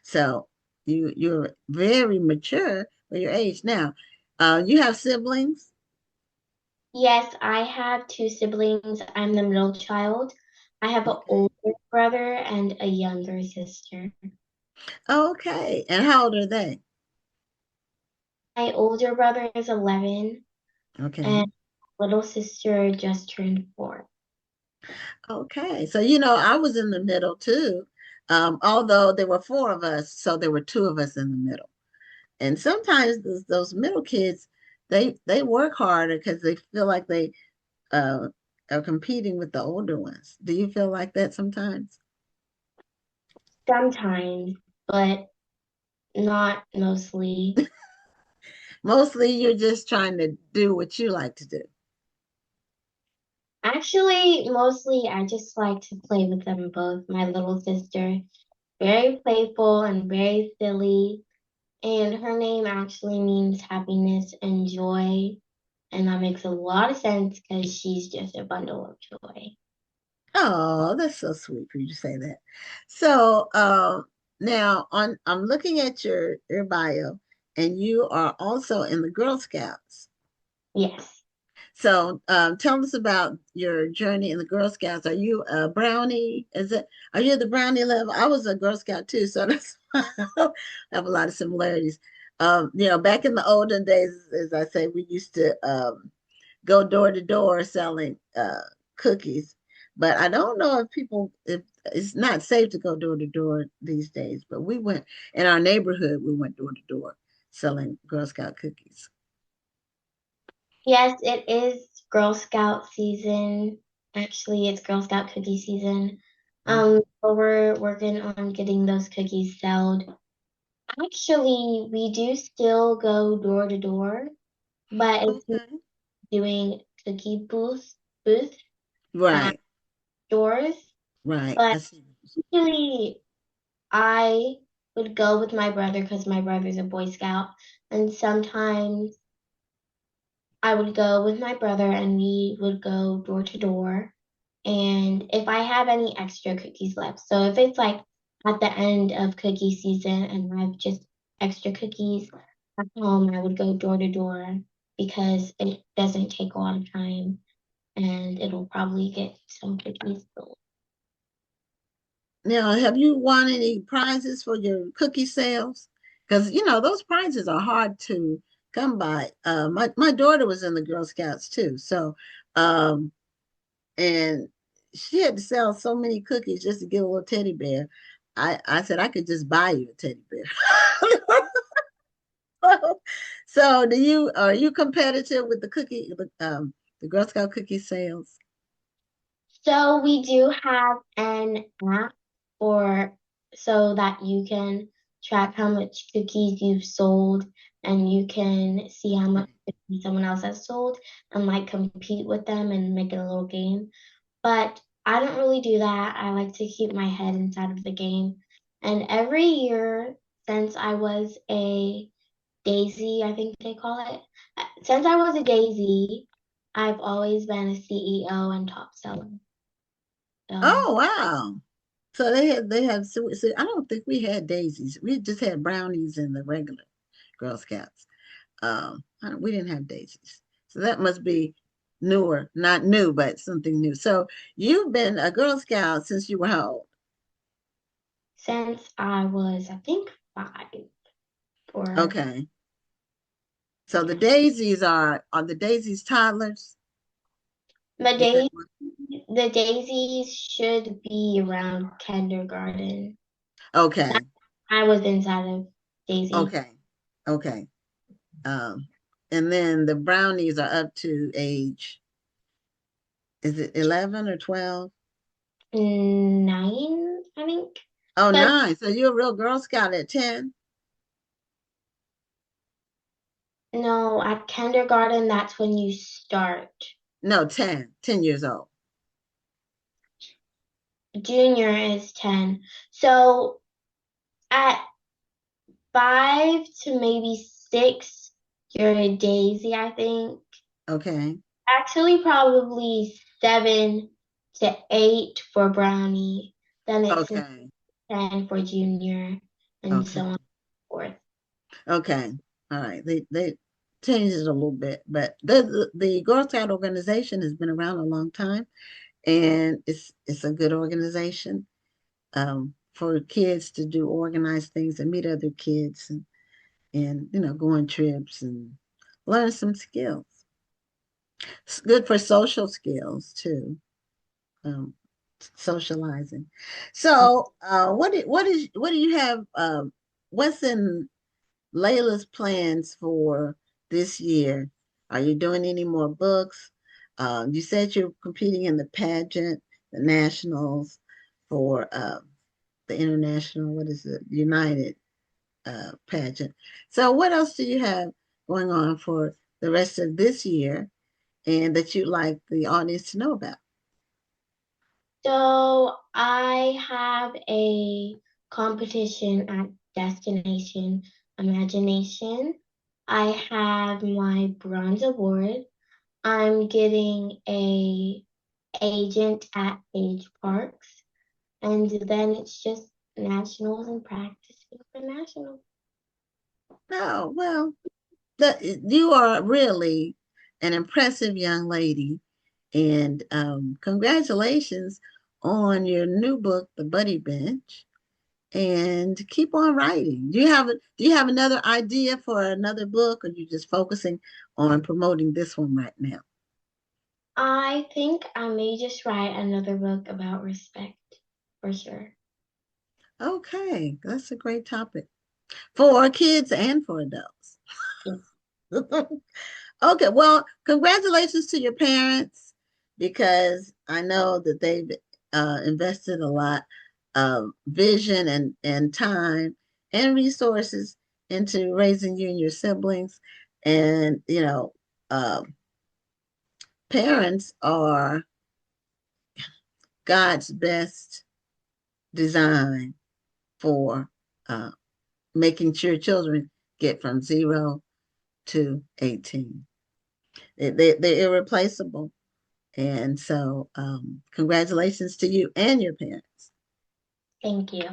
So you're very mature for your age. Now, you have siblings? Yes, I have two siblings. I'm the middle child. I have an older brother and a younger sister. Okay. And how old are they? My older brother is 11 Okay. and little sister just turned 4. Okay. So, I was in the middle too. Although there were four of us, so there were two of us in the middle. And sometimes those middle kids, they work harder because they feel like they uh, are competing with the older ones. Do you feel like that sometimes? Sometimes, but not mostly. Mostly you're just trying to do what you like to do. Actually, mostly I just like to play with them both. My little sister, very playful and very silly, and her name actually means happiness and joy, and that makes a lot of sense because she's just a bundle of joy. Oh, that's so sweet for you to say that. So now I'm looking at your bio, and you are also in the Girl Scouts. Yes. So tell us about your journey in the Girl Scouts. Are you a brownie? Are you the brownie level? I was a Girl Scout too, so that's I have a lot of similarities. Back in the olden days, as I say, we used to go door to door selling cookies. But I don't know if it's not safe to go door to door these days. But we went in our neighborhood, we went door to door selling Girl Scout cookies. Yes, it is Girl Scout season. Actually, it's Girl Scout cookie season. Mhm. So we're working on getting those cookies sold. Actually, we do still go door to door, but it's not Okay. doing cookie booth at Right, stores. right. But I see. usually I would go with my brother because my brother's a Boy Scout, and sometimes I would go with my brother and we would go door to door. And if I have any extra cookies left, so if it's like at the end of cookie season and I've just extra cookies at home, I would go door to door because it doesn't take a lot of time and it'll probably get some cookies sold. Now, have you won any prizes for your cookie sales? Because those prizes are hard to come by. My daughter was in the Girl Scouts too, so um, and she had to sell so many cookies just to get a little teddy bear. I said I could just buy you a teddy bear. So, are you competitive with the Girl Scout cookie sales? So we do have an app for so that you can track how much cookies you've sold and you can see how much cookies someone else has sold and like compete with them and make it a little game. But I don't really do that. I like to keep my head inside of the game. And every year since I was a daisy, I think they call it, since I was a daisy, I've always been a CEO and top seller. So Oh wow! So they had. I don't think we had daisies. We just had brownies and the regular Girl Scouts. We didn't have daisies. So that must be newer, not new, but something new. So you've been a Girl Scout since you were how old? since I was, I think, 5 or Okay. So the daisies are the daisies toddlers? the Is that days, the daisies should be around kindergarten. okay? I was inside of Daisy. Okay. Okay. Um, and then the brownies are up to age, is it 11 or 12? 9, I think. Oh, But 9. So you're a real Girl Scout at 10? no, at kindergarten, that's when you start. No, 10. 10 years old. Junior is 10. So at 5 to maybe 6, you're a Daisy, I think. Okay. Actually, probably 7 to 8 for Brownie. Then it's Okay. 10 for Junior, and so on Okay. and so forth. Okay. All right. They changed it a little bit, but the Girl Scout organization has been around a long time, and it's a good organization for kids to do organized things and meet other kids and go on trips and learn some skills. It's good for social skills too, um, socializing. So, what do you have? What's in Layla's plans for this year? Are you doing any more books? You said you're competing in the pageant, the nationals for the international, what is it, United pageant. So what else do you have going on for the rest of this year and that you'd like the audience to know about? So I have a competition at Destination Imagination. I have my bronze award. I'm getting a agent at Age Parks, and then it's just nationals and practicing for nationals. Oh, well, you are really an impressive young lady. And congratulations on your new book, The Buddy Bench. And keep on writing. Do you have another idea for another book, or you just focusing on promoting this one right now? I think I may just write another book about respect for sure. Okay, that's a great topic for kids and for adults. Okay, well, congratulations to your parents because I know that they've invested a lot of vision and time and resources into raising you and your siblings. And, parents are God's best design for making sure children get from 0 to 18. They're irreplaceable. And so, congratulations to you and your parents. Thank you.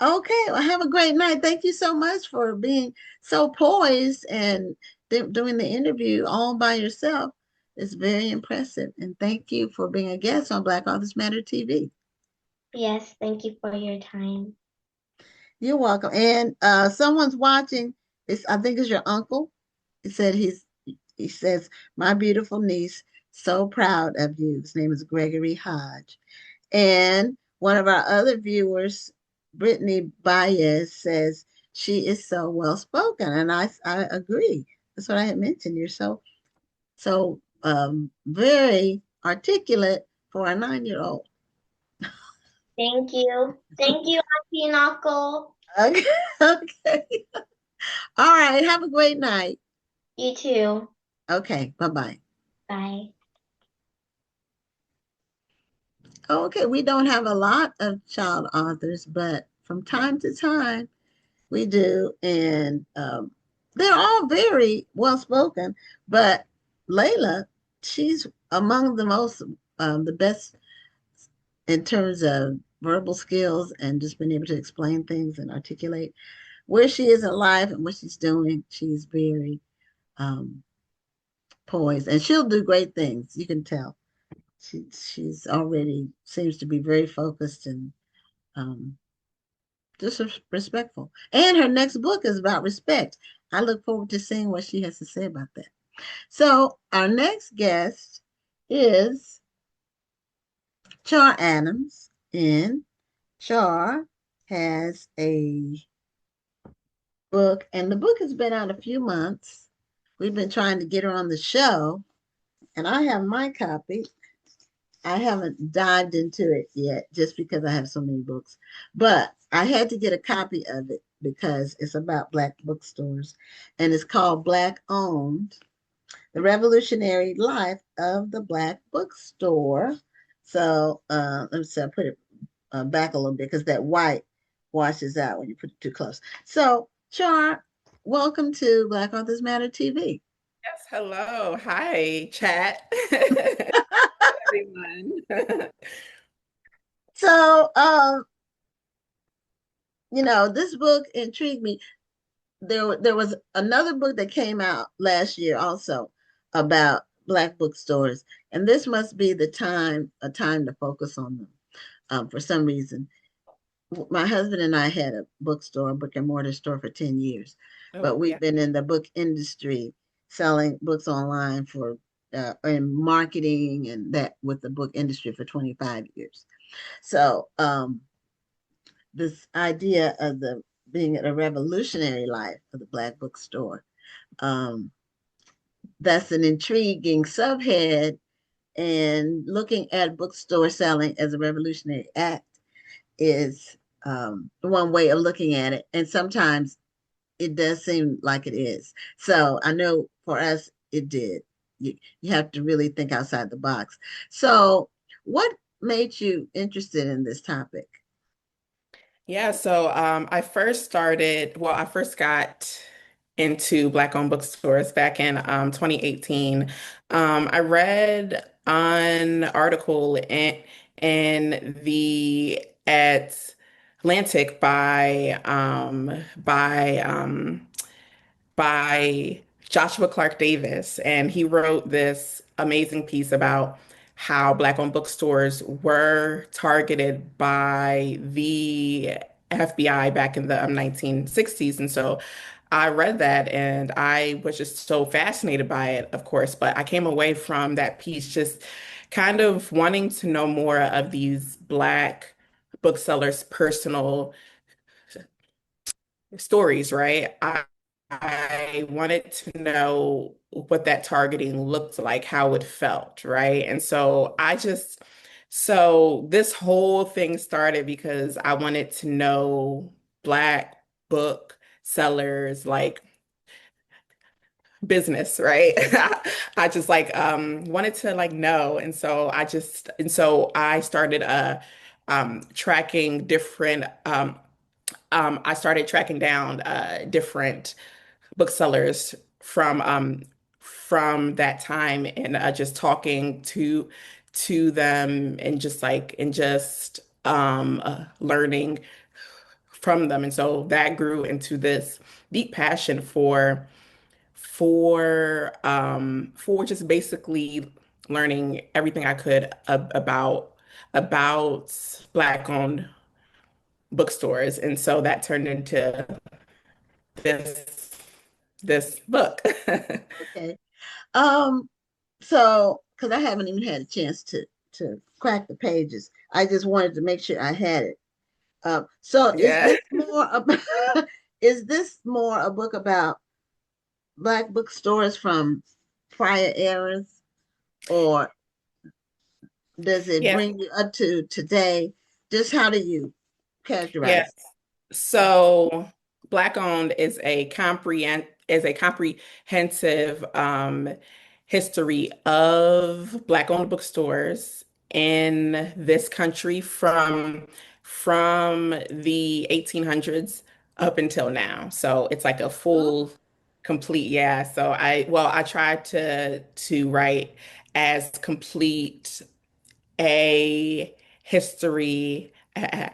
Okay, well, have a great night. Thank you so much for being so poised and doing the interview all by yourself. It's very impressive. And thank you for being a guest on Black Authors Matter TV. Yes, thank you for your time. You're welcome. And someone's watching. I think it's your uncle. He says, my beautiful niece, so proud of you. His name is Gregory Hodge. And one of our other viewers, Brittany Baez, says she is so well spoken. And I agree. That's what I had mentioned. You're so very articulate for a 9-year-old. Thank you. Thank you, Auntie and Uncle. Okay. Okay. All right. Have a great night. You too. Okay. Bye-bye. Bye. Okay. We don't have a lot of child authors, but from time to time we do. And they're all very well spoken. But Laila, she's among the best in terms of verbal skills and just being able to explain things and articulate where she is in life and what she's doing. She's very poised, and she'll do great things. You can tell. She's already seems to be very focused and um, just respectful. And her next book is about respect. I look forward to seeing what she has to say about that. So our next guest is Char Adams, and Char has a book, and the book has been out a few months. We've been trying to get her on the show, and I have my copy. I haven't dived into it yet just because I have so many books, but I had to get a copy of it because it's about Black bookstores, and it's called Black Owned: The Revolutionary Life of the Black Bookstore. So let me see, I put it back a little bit because that white washes out when you put it too close. So, Char, welcome to Black Authors Matter TV. Yes, hello. Hi, chat. Everyone. So, this book intrigued me. There was another book that came out last year also about Black bookstores, and this must be a time to focus on them for some reason. My husband and I had a bookstore, a brick and mortar store for 10 years, but we've been in the book industry selling books online for in marketing and that with the book industry for 25 years. So this idea of the being a revolutionary life of the Black bookstore, that's an intriguing subhead, and looking at bookstore selling as a revolutionary act is one way of looking at it, and sometimes it does seem like it is. So I know for us, it did. You have to really think outside the box. So, what made you interested in this topic? Yeah, so I first got into Black-owned bookstores back in 2018. I read an article in the Atlantic by Joshua Clark Davis, and he wrote this amazing piece about how Black-owned bookstores were targeted by the FBI back in the 1960s. And so I read that and I was just so fascinated by it, of course, but I came away from that piece just kind of wanting to know more of these Black booksellers' personal stories, right? I wanted to know what that targeting looked like, how it felt, right? And so so this whole thing started because I wanted to know Black book sellers, like business, right? I just like wanted to like know. And so I started tracking different I started tracking down different booksellers from that time and just talking to them and just learning from them. And so that grew into this deep passion for just basically learning everything I could about Black owned bookstores. And so that turned into this this book. Okay. Um, so because I haven't even had a chance to crack the pages, I just wanted to make sure I had it. So is Yeah. this more about is this more a book about Black bookstores from prior eras, or does it Yes. bring you up to today? Just how do you Yes. characterize So Black owned is a comprehensive history of Black owned bookstores in this country from the 1800s up until now. So it's like a it? full complete, yeah. So I tried to write as complete a history as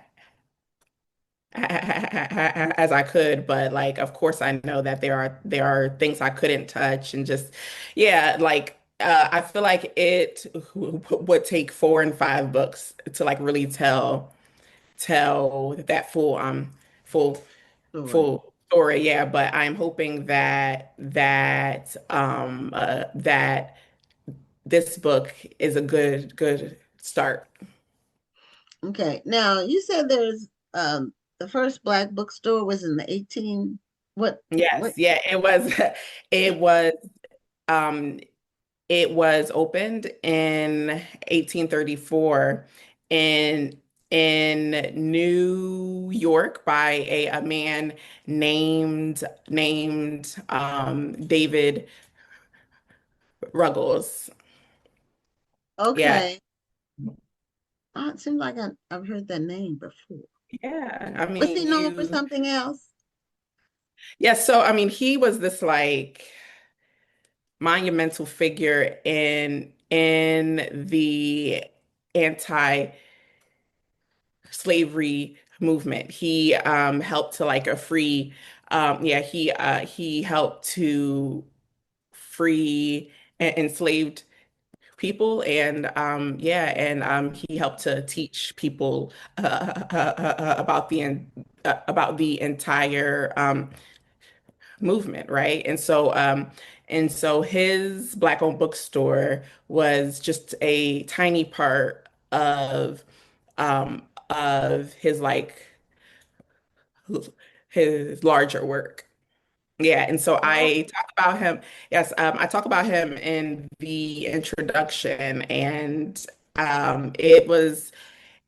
I could, but like of course I know that there are things I couldn't touch and just yeah, like I feel like it would take 4 and 5 books to like really tell that full Story. full story, yeah, but I'm hoping that this book is a good start. Okay. Now you said there's the first Black bookstore was in the 18 Yes, what yeah, it was it was um it was opened in 1834 in in New York by a man named David Ruggles. Yeah, okay. It seems like I've heard that name before. yeah. I Was he mean, known for something else? yeah, so I mean, he was this like monumental figure in the anti-slavery movement. He helped to like a free yeah, he helped to free enslaved people and yeah, and he helped to teach people about the entire movement, right? And so his Black-owned bookstore was just a tiny part of his like his larger work. Yeah, and so Oh, I talk about him. Yes, I talk about him in the introduction, and it was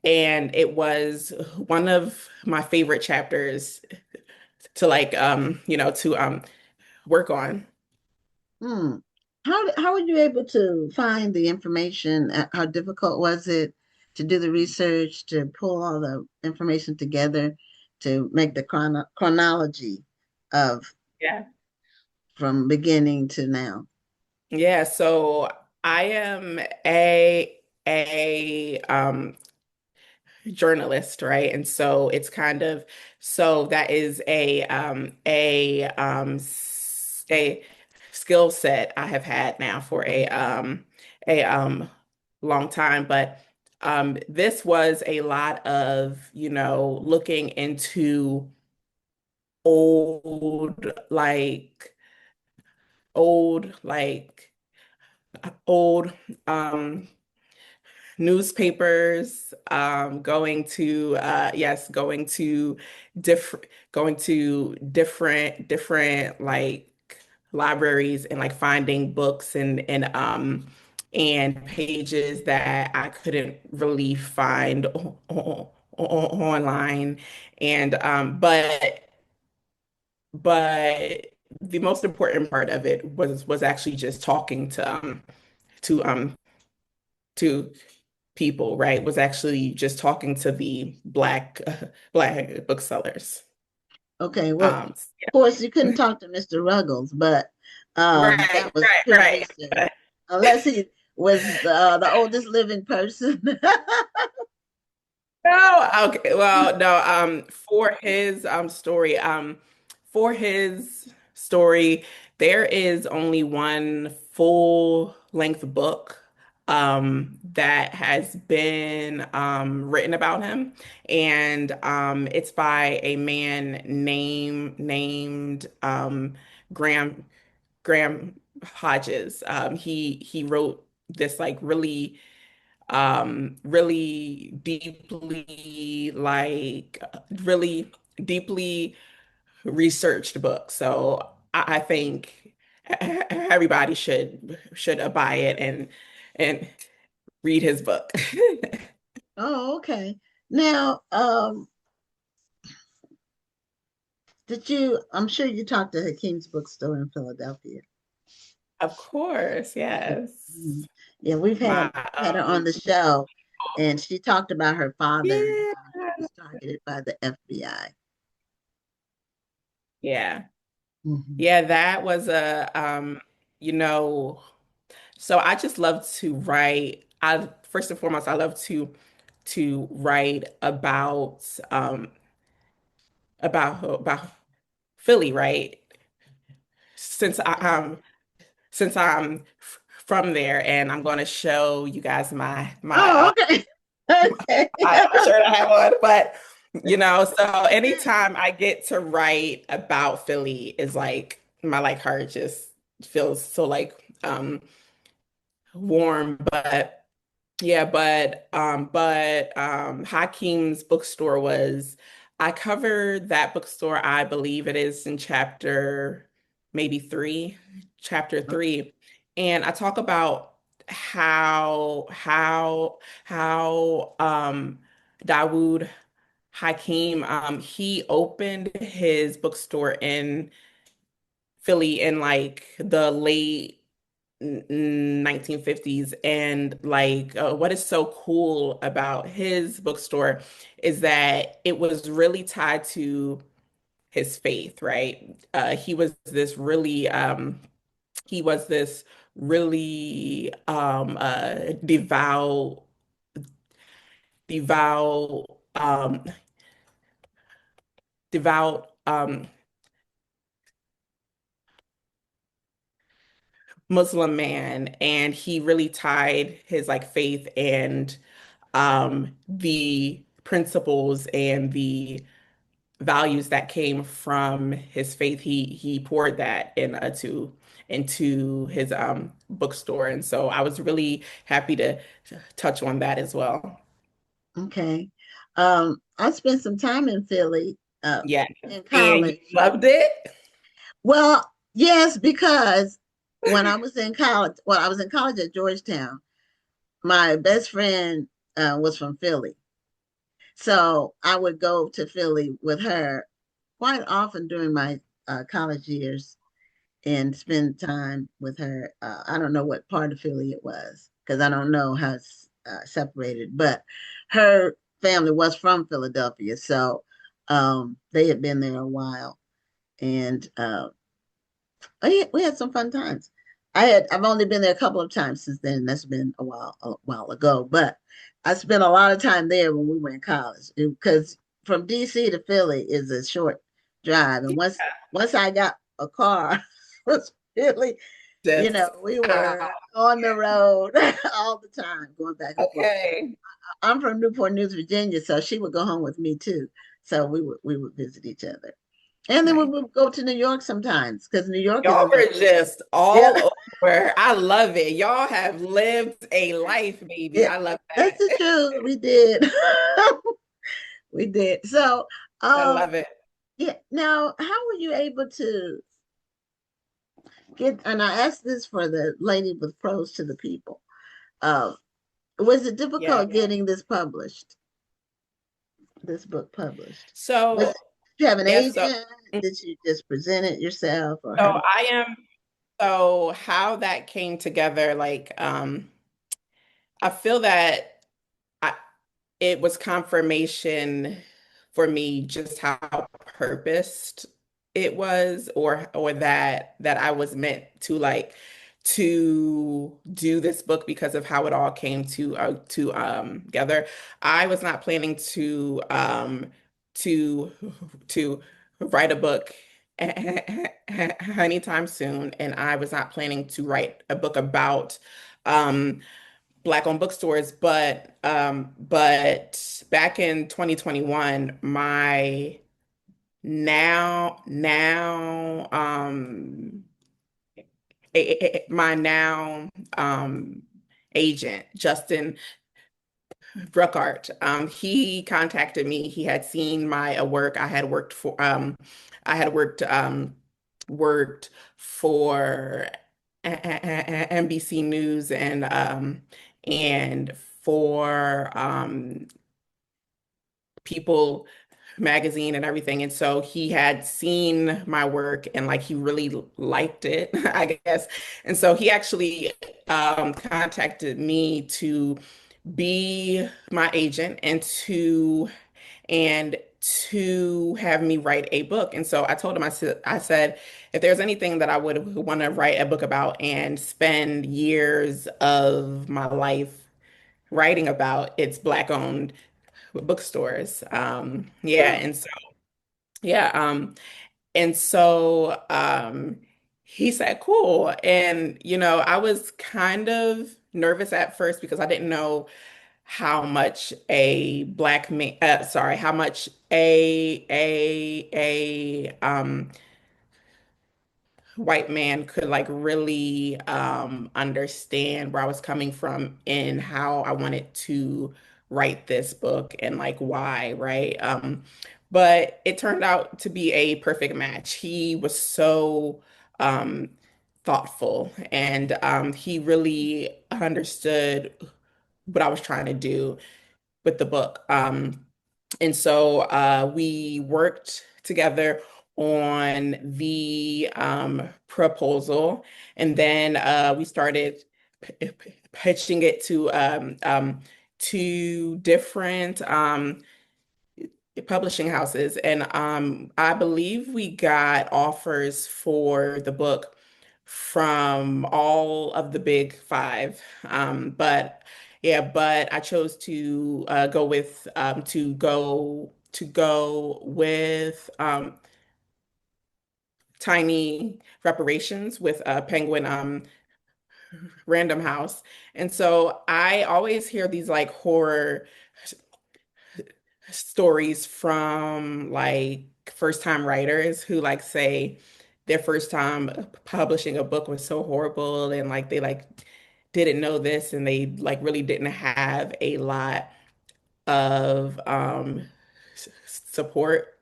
and it was one of my favorite chapters to work on. Hmm. How were you able to find the information? How difficult was it to do the research, to pull all the information together, to make the chronology of Yeah. from beginning to now? Yeah, so I am a journalist, right? And so it's kind of so that is a skill set I have had now for a long time. But this was a lot of, looking into old like old like old newspapers, different going to different like libraries and like finding books and pages that I couldn't really find online. And but the most important part of it was actually just talking to um to people, right? Was actually just talking to the black booksellers. Okay, well, of Um, course you couldn't talk to Mr. Ruggles, but right, that was right, pure research. right. Unless he was the oldest living person. No, okay. Well, no, for his story, there is only one full length book that has been written about him. And it's by a man named Graham Graham Hodges. He wrote this like really really deeply researched book. So I think everybody should buy it and read his book. Oh, okay. Now, I'm sure you talked to Hakeem's bookstore in Philadelphia. Of course, yes. Mhm. Yeah, My we've had her on the show, and she talked about her father and yeah, how he was targeted by the FBI. yeah. Mhm. Yeah, that was you know, so I just love to write. I first and foremost, I love to write about Philly, right? Since I'm from there, and I'm going to show you guys my Oh, okay. Okay. shirt I have on. But so anytime I get to write about Philly, is like my like heart just feels so like warm. But yeah, but Hakeem's bookstore was I covered that bookstore, I believe it is in maybe chapter three. And I talk about how Dawood Hakeem he opened his bookstore in Philly in like the late 1950s. And like what is so cool about his bookstore is that it was really tied to his faith, right? He was this really devout devout Muslim man, and he really tied his like faith and the principles and the values that came from his faith. He poured that into his bookstore, and so I was really happy to touch on that as well. Okay. I spent some time in Philly, Yeah, in and you college. loved it. Well, yes, because when I was in college at Georgetown, my best friend was from Philly. So I would go to Philly with her quite often during my college years and spend time with her. I don't know what part of Philly it was because I don't know how it's separated, but her family was from Philadelphia, so they had been there a while, and we had some fun times. I've only been there a couple of times since then. That's been a while ago, but I spent a lot of time there when we were in college because from DC to Philly is a short drive, and once I got a car, it was really, Just we out. were on the road all the time, going back and forth. Okay. I'm from Newport News, Virginia, so she would go home with me too. So we would visit each other. And then we Nice. would go to New York sometimes because New York is Y'all another. were just Yeah, all over. I love it. Y'all have lived a life, baby. yeah, I love that's that. the truth. We did. We did. So, I um, love it. yeah. Now, how were you able to get? And I asked this for the lady with Prose to the People. Uh, was it Yeah. difficult getting this book published? Was So, it, did you have an yeah, so agent? Did you just present it yourself, or how so did? I am so how that came together, like I feel that I it was confirmation for me just how purposed it was, or that I was meant to like to do this book because of how it all came to together. I was not planning to to write a book anytime soon, and I was not planning to write a book about um Black owned bookstores, but back in 2021, my now agent, Justin Bruckart, he contacted me. He had seen my work. I had worked for NBC News and for People magazine and everything. And so he had seen my work and like he really liked it, I guess. And so he actually contacted me to be my agent and to have me write a book. And so I told him, I said, if there's anything that I would want to write a book about and spend years of my life writing about, it's Black owned bookstores. Yeah, Oh, and so yeah, and so he said, cool. And I was kind of nervous at first because I didn't know how much a black man, sorry, how much a white man could like really understand where I was coming from and how I wanted to write this book and like why, right? But it turned out to be a perfect match. He was so um, thoughtful and he really understood what I was trying to do with the book. And so we worked together on the proposal, and then we started pitching it to different publishing houses. And I believe we got offers for the book from all of the big five. But yeah, but I chose to go with Tiny Reparations with Penguin Random House. And so I always hear these like horror stories from like first time writers who like say their first time publishing a book was so horrible and like they like didn't know this and they like really didn't have a lot of support.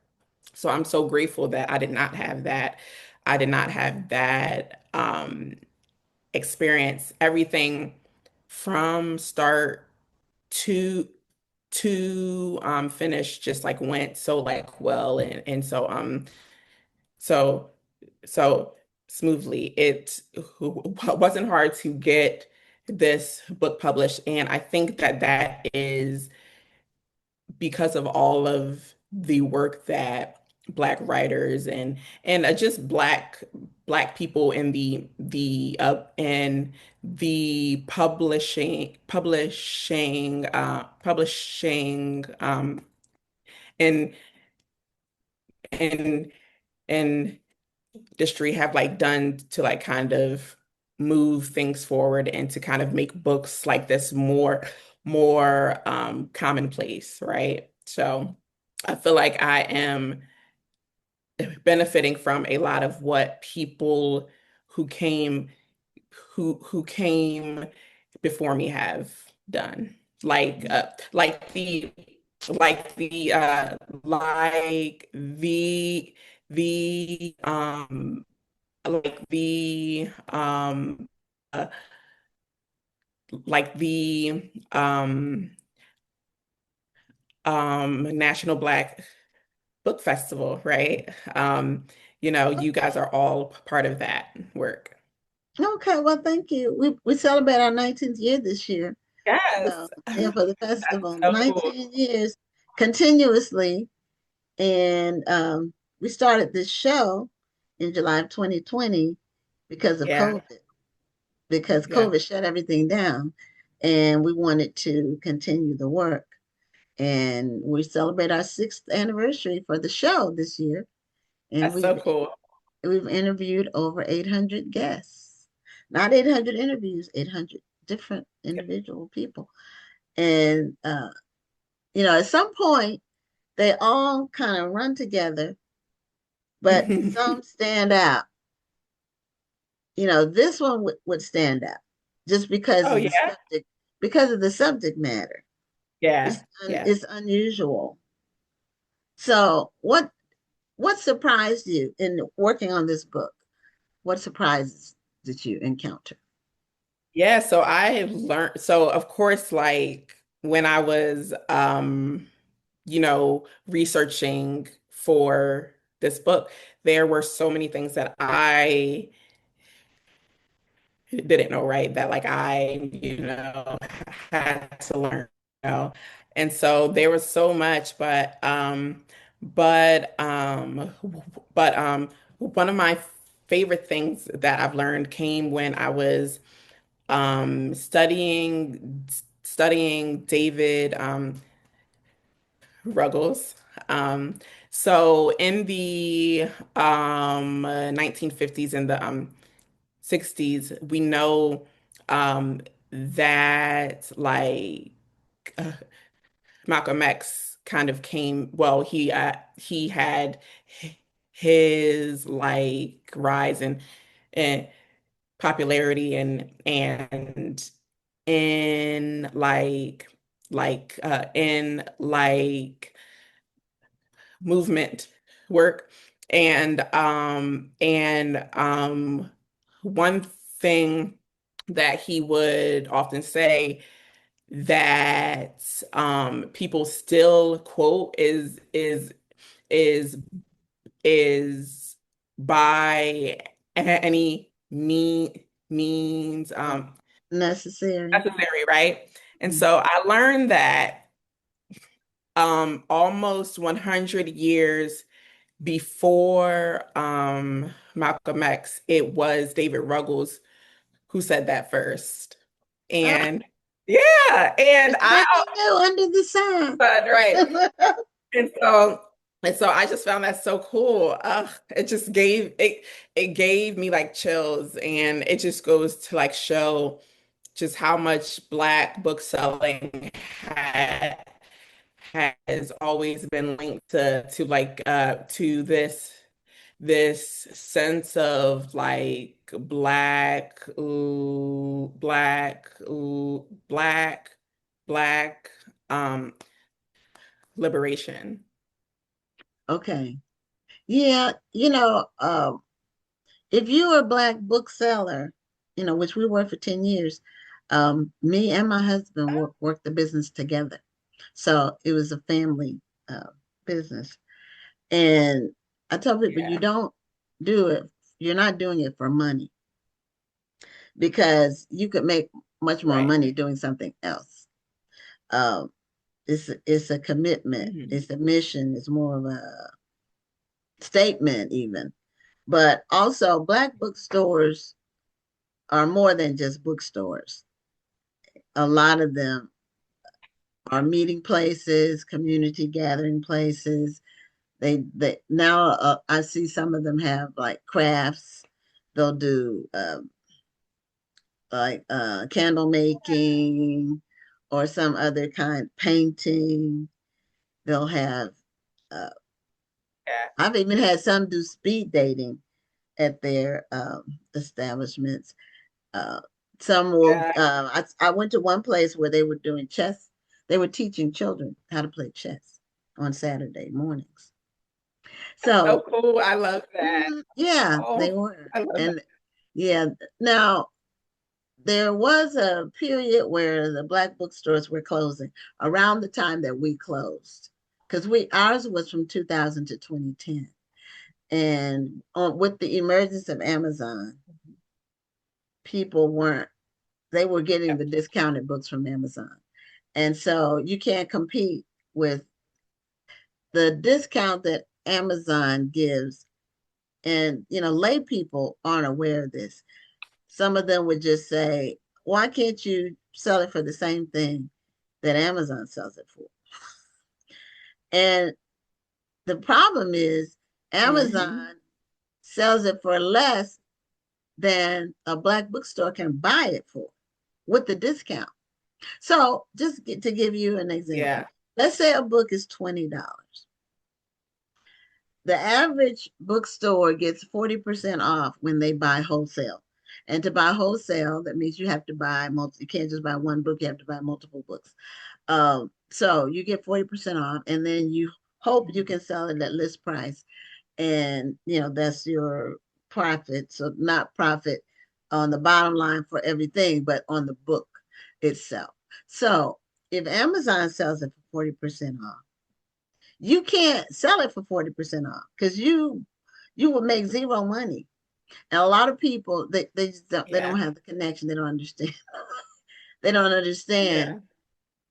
So I'm so grateful that I did not have that. I did not have that experience. Everything from start to to finish just like went so like well, and so so smoothly. It wasn't hard to get this book published, and I think that that is because of all of the work that Black writers and just Black people in the publishing and and and industry have like done to like kind of move things forward and to kind of make books like this more commonplace, right? So I feel like I am benefiting from a lot of what people who came who came before me have done. Like like the like the like the uh, like the National Black Book Festival, right? You guys are all part of that work. Okay, well, thank you. We celebrate our 19th year this year. Yes. So, yeah, for the That's festival, so cool. 19 years continuously. And we started this show in July of 2020 because of Yeah, COVID, because yeah. COVID shut everything down. And we wanted to continue the work. And we celebrate our 6th anniversary for the show this year. And That's so cool. we've interviewed over 800 guests. Not 800 interviews, 800 different individual people. And at some point they all kind of run together, but some stand out. This one would stand out just because Oh of the yeah. subject matter. Yeah. It's Yeah. it's unusual. So what surprised you in working on this book? What surprises did you encounter? Yeah, so I learned, so of course, like when I was researching for this book, there were so many things that I didn't know, right? That like had to learn, you know. And so there was so much, but one of my favorite things that I've learned came when I was studying David Ruggles. So in the 1950s and the 60s, we know that like uh, Malcolm X kind of came, well, he had his like rise in popularity and in like movement work and one thing that he would often say that people still quote is is by any means Necessary. necessary, right? And Mm. so I learned that almost 100 years before Malcolm X, it was David Ruggles who said that first. Ah, And yeah, and there's I nothing new under the sun. right. And so I just found that so cool. It gave me like chills, and it just goes to like show just how much Black book selling has always been linked to like to this sense of like black liberation. Okay. Yeah, if you were a Black bookseller, which we were for 10 years, me and my husband worked the business together. So it was a family business. And I tell people, you Yeah. don't do it, you're not doing it for money because you could make much more Right. money doing something else. Um, it's a commitment, Mhm. it's a mission, it's more of a statement even. But also Black bookstores are more than just bookstores. A lot of them are meeting places, community gathering places. They now I see some of them have like crafts. They'll do like candle making or some other kind painting. They'll have Yeah. I've even had some do speed dating at their establishments. Uh, some will. Yeah. I went to one place where they were doing chess. They were teaching children how to play chess on Saturday mornings. That's so So cool. I love that. yeah, they Oh, were, I love that. and yeah. Now there was a period where the Black bookstores were closing around the time that we closed because we ours was from 2000 to 2010, and with the emergence of Amazon, people weren't they were getting Yep. the discounted books from Amazon. And so you can't compete with the discount that Amazon gives. And, lay people aren't aware of this. Some of them would just say, why can't you sell it for the same thing that Amazon sells it for? And the problem is Mhm. Amazon sells it for less than a Black bookstore can buy it for with the discount. So to give you an example, Yeah. let's say a book is $20. The average bookstore gets 40% off when they buy wholesale. And to buy wholesale, that means you have to buy you can't just buy one book, you have to buy multiple books. So you get 40% off, and then you hope you can sell it at list price. And that's your profit. So not profit on the bottom line for everything, but on the book itself. So if Amazon sells it for 40% off, you can't sell it for 40% off because you will make zero money. And a lot of people they just they don't Yeah. have the connection, they don't understand. They don't understand Yeah.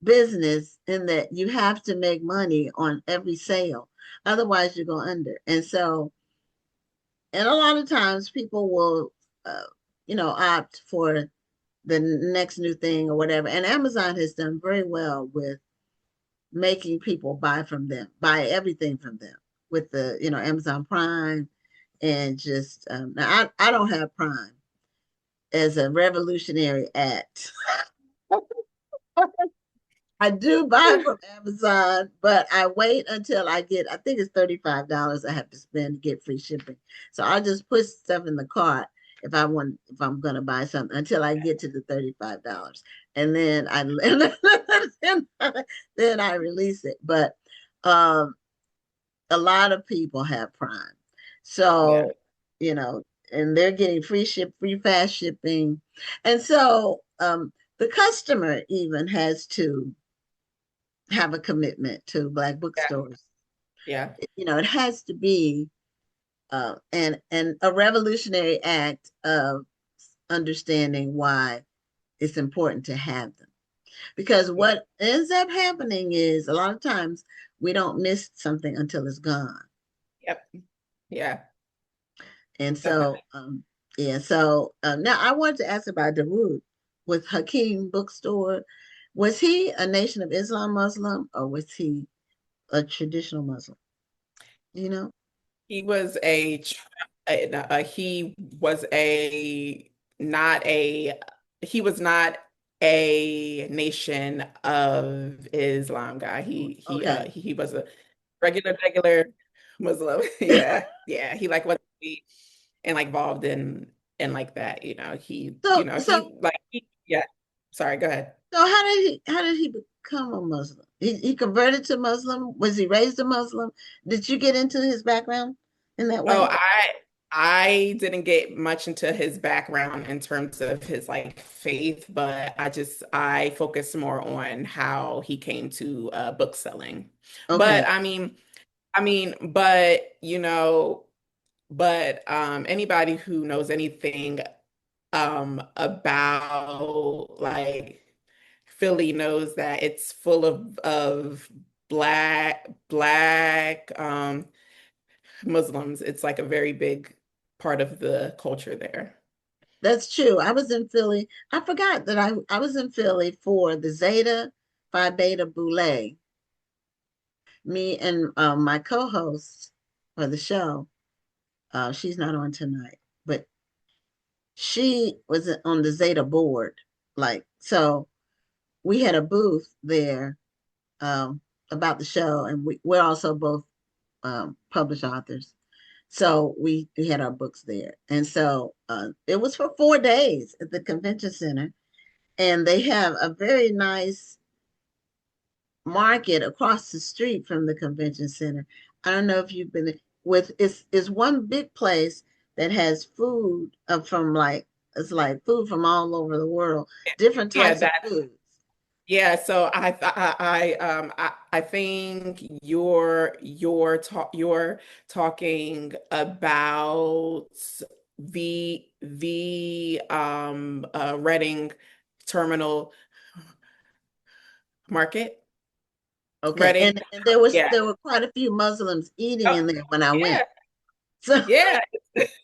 business in that you have to make money on every sale. Otherwise you go under. And a lot of times people will opt for the next new thing or whatever. And Amazon has done very well with making people buy everything from them with the Amazon Prime. And just now I don't have Prime as a revolutionary act. I do buy from Amazon, but I wait until I think it's $35 I have to spend to get free shipping. So I just put stuff in the cart if I'm gonna buy something until I get to the $35. And then I then I release it. But um a lot of people have Prime. Yeah. So, and they're getting free fast shipping. And so the customer even has to have a commitment to Black Yeah. bookstores. Yeah. It has to be and a revolutionary act of understanding why it's important to have them. Because Yeah. what ends up happening is a lot of times we don't miss something until it's gone. Yep. Yeah. And so, Definitely. yeah, so now I wanted to ask about Dawood with Hakeem Bookstore. Was he a Nation of Islam Muslim or was he a traditional Muslim? You know? He was he was a not a he was not a Nation of Islam guy. Okay. He was a regular Muslim. Yeah. Yeah. He like wasn't really and like involved in like that, So, so, yeah. Sorry, go ahead. so how did he become a Muslim? He converted to Muslim? Was he raised a Muslim? Did you get into his background in that Oh, way? I didn't get much into his background in terms of his like faith, but I focused more on how he came to book selling. But Okay. but anybody who knows anything about like Philly knows that it's full of black Muslims. It's like a very big part of the culture there. That's true. I was in Philly. I forgot that I was in Philly for the Zeta Phi Beta Boule. Me and my co-host for the show, she's not on tonight, but she was on the Zeta board. Like, so we had a booth there about the show, and we're also both published authors. So we had our books there. And so it was for 4 days at the convention center. And they have a very nice market across the street from the convention center. I don't know if you've been with it's one big place that has food from like it's like food from all over the world, different Yeah, types of that's foods. yeah. So I think you're talking about the Reading Terminal Market. Okay. Reading. And there was Yeah. there were quite a few Muslims eating Oh, in there when I went. yeah. So Yeah.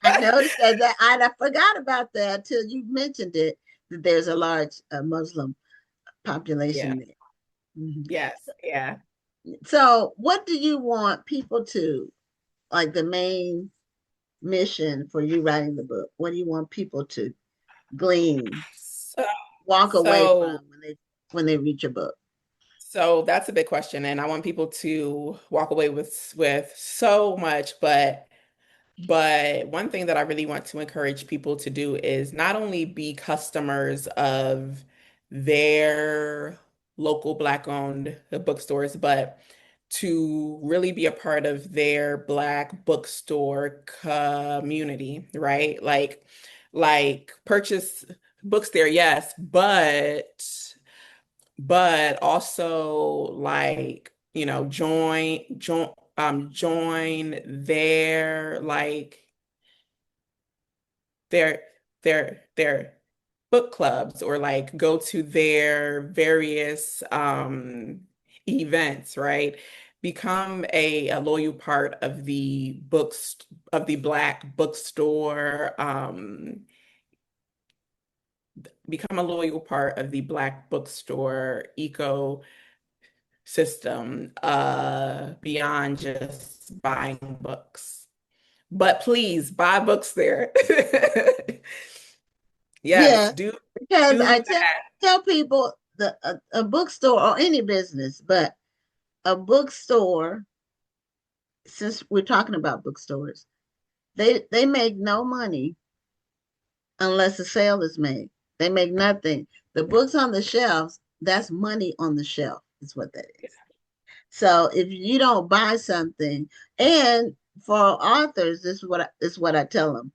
I noticed that I forgot about that until you mentioned it, that there's a large Muslim Yeah. population there. Mhm. Yes. Yeah. So, what do you want people to like the main mission for you writing the book? What do you want people to glean, So, walk away so from when they read your book? So that's a big question, and I want people to walk away with so much, but one thing that I really want to encourage people to do is not only be customers of their local Black-owned bookstores, but to really be a part of their Black bookstore community, right? Like purchase books there, yes, but also like join their their book clubs or like go to their various events, right? Become a loyal part of the books of the Black bookstore, become a loyal part of the Black bookstore ecosystem, beyond just buying books. But please buy books there. Yes, Yeah, do because do I that. tell people a bookstore or any business, but a bookstore, since we're talking about bookstores, they make no money unless a sale is made. They make nothing. The books on the shelves, that's money on the shelf, is what that is. So if you don't buy something, and for authors, this is what I tell them.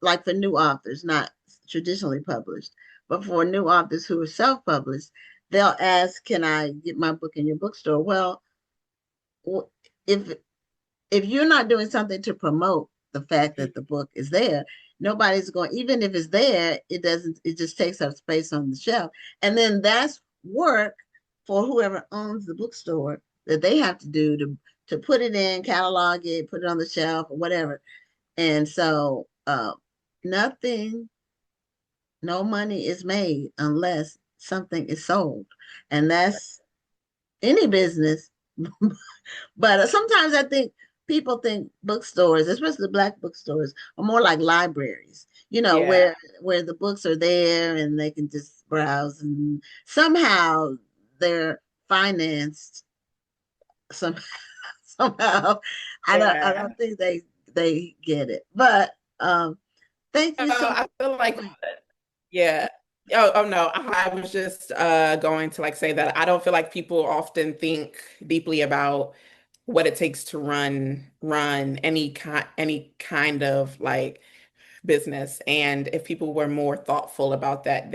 Like for new authors, not traditionally published, but for new authors who are self-published, they'll ask, "Can I get my book in your bookstore?" Well, if you're not doing something to promote the fact that the book is there, nobody's going, even if it's there, it just takes up space on the shelf. And then that's work for whoever owns the bookstore that they have to do to put it in, catalog it, put it on the shelf or whatever. And so nothing, no money is made unless something is sold. And that's any business. But sometimes I think people think bookstores, especially Black bookstores, are more like libraries, Yeah. where the books are there and they can just browse, and somehow they're financed some somehow. I Yeah. don't think they get it. But thank you so I feel like, much. yeah. Oh no, I was just going to like say that I don't feel like people often think deeply about what it takes to run any kind of like business. And if people were more thoughtful about that,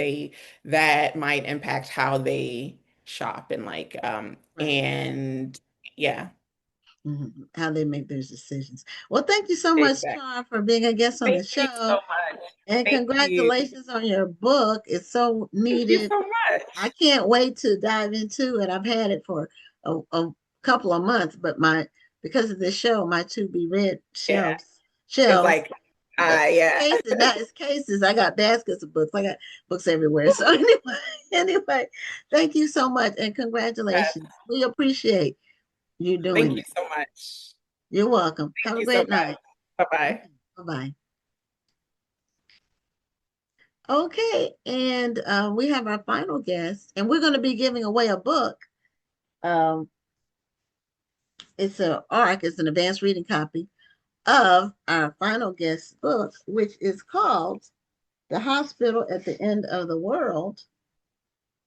that might impact how they shop and like Right. and yeah, How they make those decisions. Well, thank you so much, exactly. Char, for being a guest on the Thank you so show. much. And Thank you. congratulations on your book. It's so Thank you needed. so I much. can't wait to dive into it. I've had it for a couple of months, but because of this show, my to be read Yeah. It's shelves. like yeah. Cases, not it's cases. I got baskets of books. I got books everywhere. So anyway, thank you so much and Yes. congratulations. We appreciate you Thank doing you it. so much. You're welcome. Have Thank a you so great much. night. Bye-bye. Bye-bye. Okay, and we have our final guest, and we're going to be giving away a book. Um, it's it's an advanced reading copy of our final guest book, which is called The Hospital at the End of the World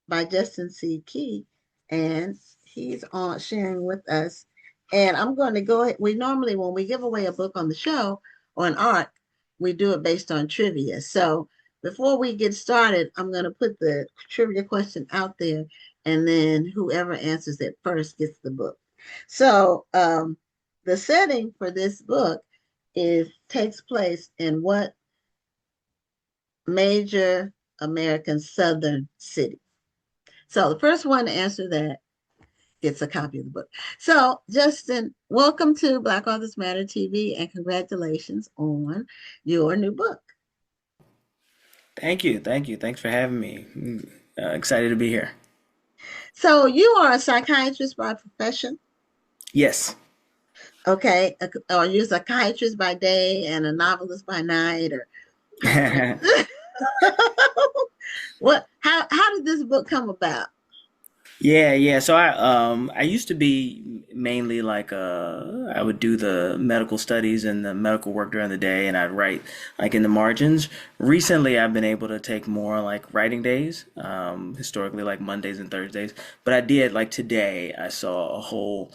by Justin C. Key. And he's on sharing with us. And I'm going to go ahead. We normally, when we give away a book on the show or an art, we do it based on trivia. So before we get started, I'm going to put the trivia question out there, and then whoever answers it first gets the book. So the setting for this book takes place in what major American southern city? So the first one to answer that gets a copy of the book. So Justin, welcome to Black Authors Matter TV, and congratulations on your new book. Thank you. Thank you. Thanks for having me. Excited to be here. So you are a psychiatrist by profession, Yes. okay? Or you're a psychiatrist by day and a novelist by night, or what? How did this book come about? Yeah. So I used to be mainly like I would do the medical studies and the medical work during the day, and I'd write like in the margins. Recently, I've been able to take more like writing days, historically like Mondays and Thursdays. But I did like today, I saw a whole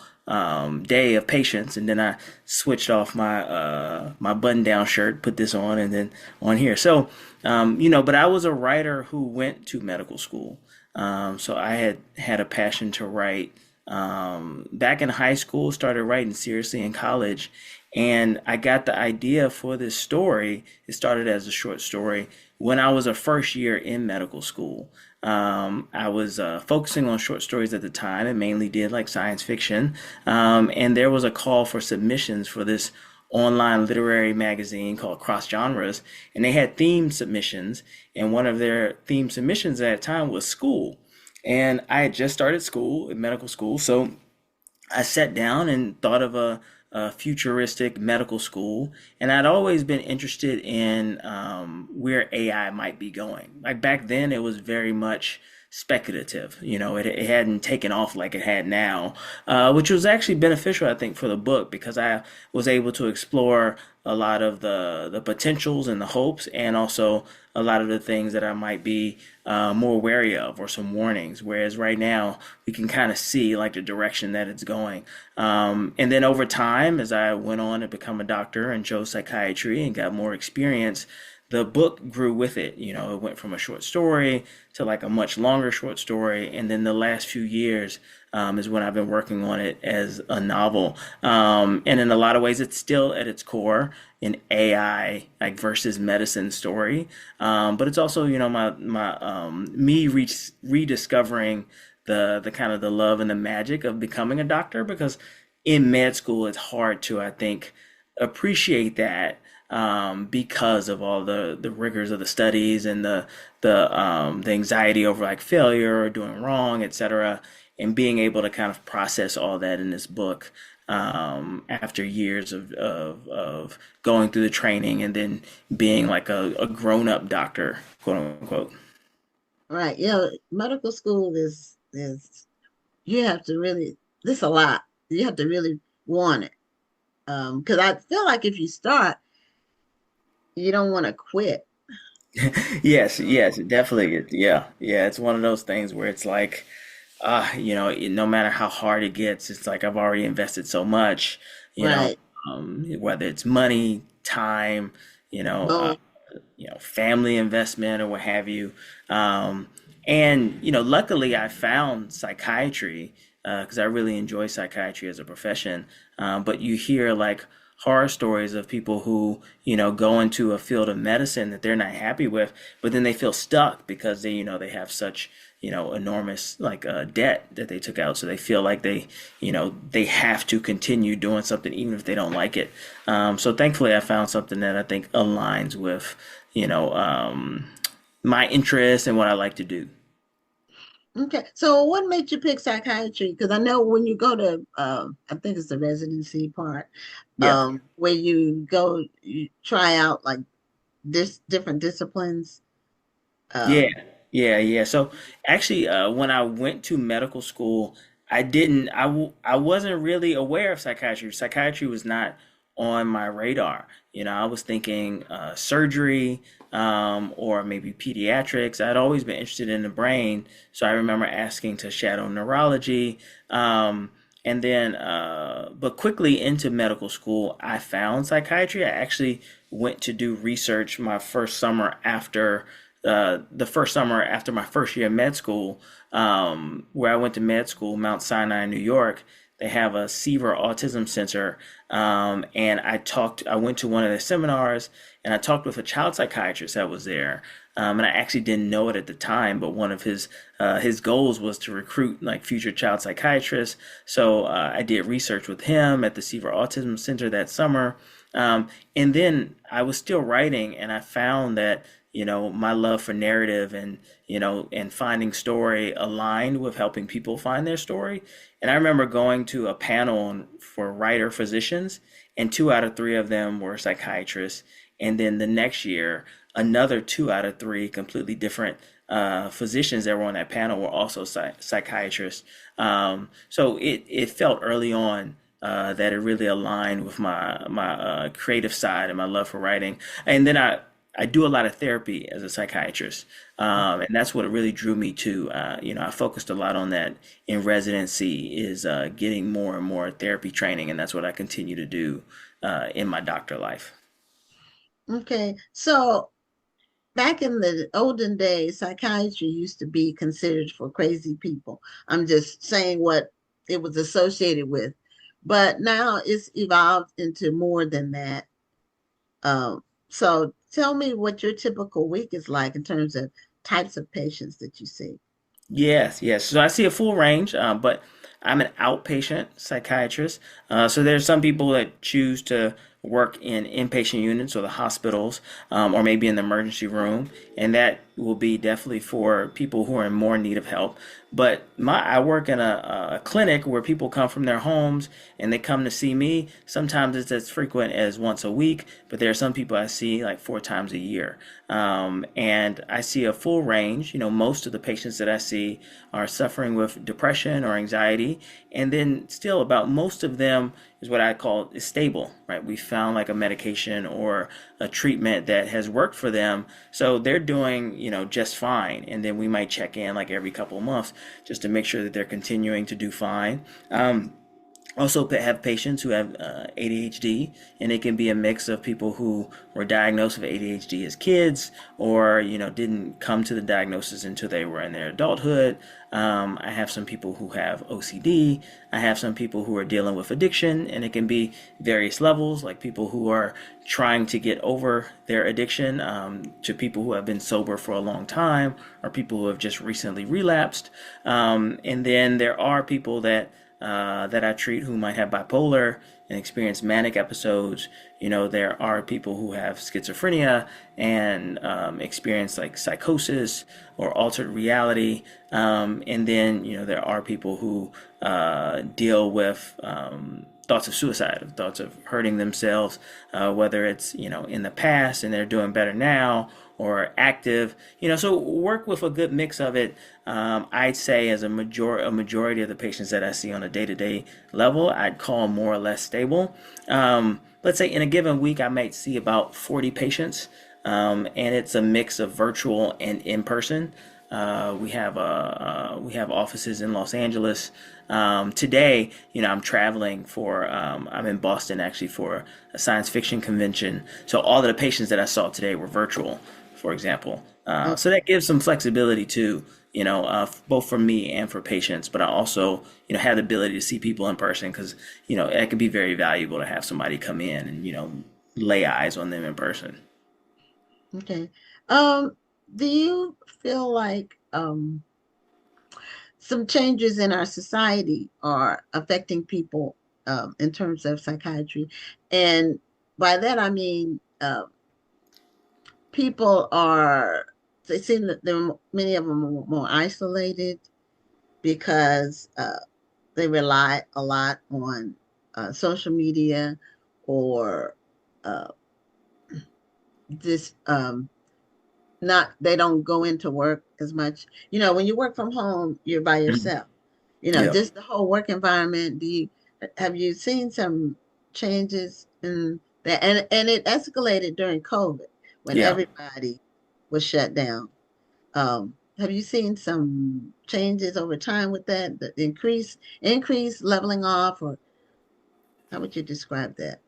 day of patients, and then I switched off my button down shirt, put this on, and then on here. So but I was a writer who went to medical school. So I had a passion to write. Back in high school, started writing seriously in college, and I got the idea for this story. It started as a short story when I was a first year in medical school. I was focusing on short stories at the time and mainly did like science fiction. And there was a call for submissions for this online literary magazine called Cross Genres, and they had theme submissions. And one of their theme submissions at that time was school. And I had just started school, medical school, so I sat down and thought of a futuristic medical school, and I'd always been interested in where AI might be going. Like back then, it was very much speculative. It hadn't taken off like it had now, which was actually beneficial, I think, for the book because I was able to explore a lot of the potentials and the hopes, and also a lot of the things that I might be more wary of, or some warnings. Whereas right now, we can kind of see like the direction that it's going. And then over time, as I went on to become a doctor and chose psychiatry and got more experience, the book grew with it. It went from a short story to like a much longer short story. And then the last few years is when I've been working on it as a novel. And in a lot of ways, it's still at its core an AI like versus medicine story. But it's also, me rediscovering the kind of the love and the magic of becoming a doctor, because in med school, it's hard to, I think, appreciate that because of all the rigors of the studies and the anxiety over like failure or doing wrong, etc. And being able to kind of process all that in this book after years of going through the training and then being like a grown-up doctor, quote unquote. Right. Medical school is you have to really this a lot. You have to really want it. Because I feel like if you start, you don't want to quit. Yes, definitely. Yeah. It's one of those things where it's like, no matter how hard it gets, it's like I've already invested so much, you know, Right. whether it's money, time, you know, uh, Both. family investment or what have you. Um, and luckily I found psychiatry because I really enjoy psychiatry as a profession. But you hear like horror stories of people who, go into a field of medicine that they're not happy with, but then they feel stuck because they have such, enormous like debt that they took out. So they feel like they have to continue doing something even if they don't like it. So thankfully I found something that I think aligns with, you know, um, my interests and what I like to do. Okay. So what made you pick psychiatry? Because I know when you go to, I think it's the residency part, Yeah. where you go, you try out like this different disciplines. Yeah, Um, yeah. So actually, when I went to medical school, I didn't, I wasn't really aware of psychiatry. Psychiatry was not on my radar. I was thinking surgery, or maybe pediatrics. I'd always been interested in the brain, so I remember asking to shadow neurology. And then, but quickly into medical school, I found psychiatry. I actually went to do research my first summer after the first summer after my first year of med school, where I went to med school, Mount Sinai, New York. They have a Seaver Autism Center, and I went to one of their seminars, and I talked with a child psychiatrist that was there. And I actually didn't know it at the time, but one of his goals was to recruit like future child psychiatrists. So I did research with him at the Seaver Autism Center that summer. And then I was still writing, and I found that my love for narrative and finding story aligned with helping people find their story. And I remember going to a panel for writer physicians, and two out of three of them were psychiatrists. And then the next year, another two out of three completely different physicians that were on that panel were also psychiatrists. So it felt early on that it really aligned with my creative side and my love for writing. And then I do a lot of therapy as a psychiatrist, and that's what really drew me to. I focused a lot on that in residency, is getting more and more therapy training, and that's what I continue to do in my doctor life. okay. So back in the olden days, psychiatry used to be considered for crazy people. I'm just saying what it was associated with. But now it's evolved into more than that. So tell me what your typical week is like in terms of types of patients that you see. Yes, yes. So I see a full range, but I'm an outpatient psychiatrist. So there's some people that choose to work in inpatient units or the hospitals, or maybe in the emergency room, and that will be definitely for people who are in more need of help. But I work in a clinic where people come from their homes and they come to see me. Sometimes it's as frequent as once a week, but there are some people I see like four times a year. And I see a full range. Most of the patients that I see are suffering with depression or anxiety, and then still about most of them is what I call is stable, right? We found like a medication or a treatment that has worked for them, so they're doing, just fine. And then we might check in like every couple of months just to make sure that they're continuing to do fine. Also have patients who have ADHD, and it can be a mix of people who were diagnosed with ADHD as kids, or didn't come to the diagnosis until they were in their adulthood. I have some people who have OCD. I have some people who are dealing with addiction, and it can be various levels, like people who are trying to get over their addiction, to people who have been sober for a long time, or people who have just recently relapsed. And then there are people that I treat who might have bipolar and experience manic episodes. There are people who have schizophrenia and experience like psychosis or altered reality. And then, there are people who deal with thoughts of suicide, thoughts of hurting themselves, whether it's, in the past and they're doing better now, or active, so work with a good mix of it. I'd say as a majority of the patients that I see on a day-to-day level, I'd call more or less stable. Let's say in a given week, I might see about 40 patients, and it's a mix of virtual and in person. We have offices in Los Angeles. Today, I'm traveling for. I'm in Boston actually for a science fiction convention. So all of the patients that I saw today were virtual, for example. Oh, So that gives some flexibility too. Both for me and for patients. But I also, have the ability to see people in person because, it can be very valuable to have somebody come in and, lay eyes on them in person. okay. Do you feel like some changes in our society are affecting people in terms of psychiatry? And by that I mean people are, they seem that many of them are more isolated because they rely a lot on social media or uh, this not they don't go into work as much. When you work from home, you're by Mhm. yourself. Yeah. Just the whole work environment. Have you seen some changes in that? And it escalated during COVID when Yeah. everybody was shut down. Have you seen some changes over time with that? The increase, leveling off, or how would you describe that?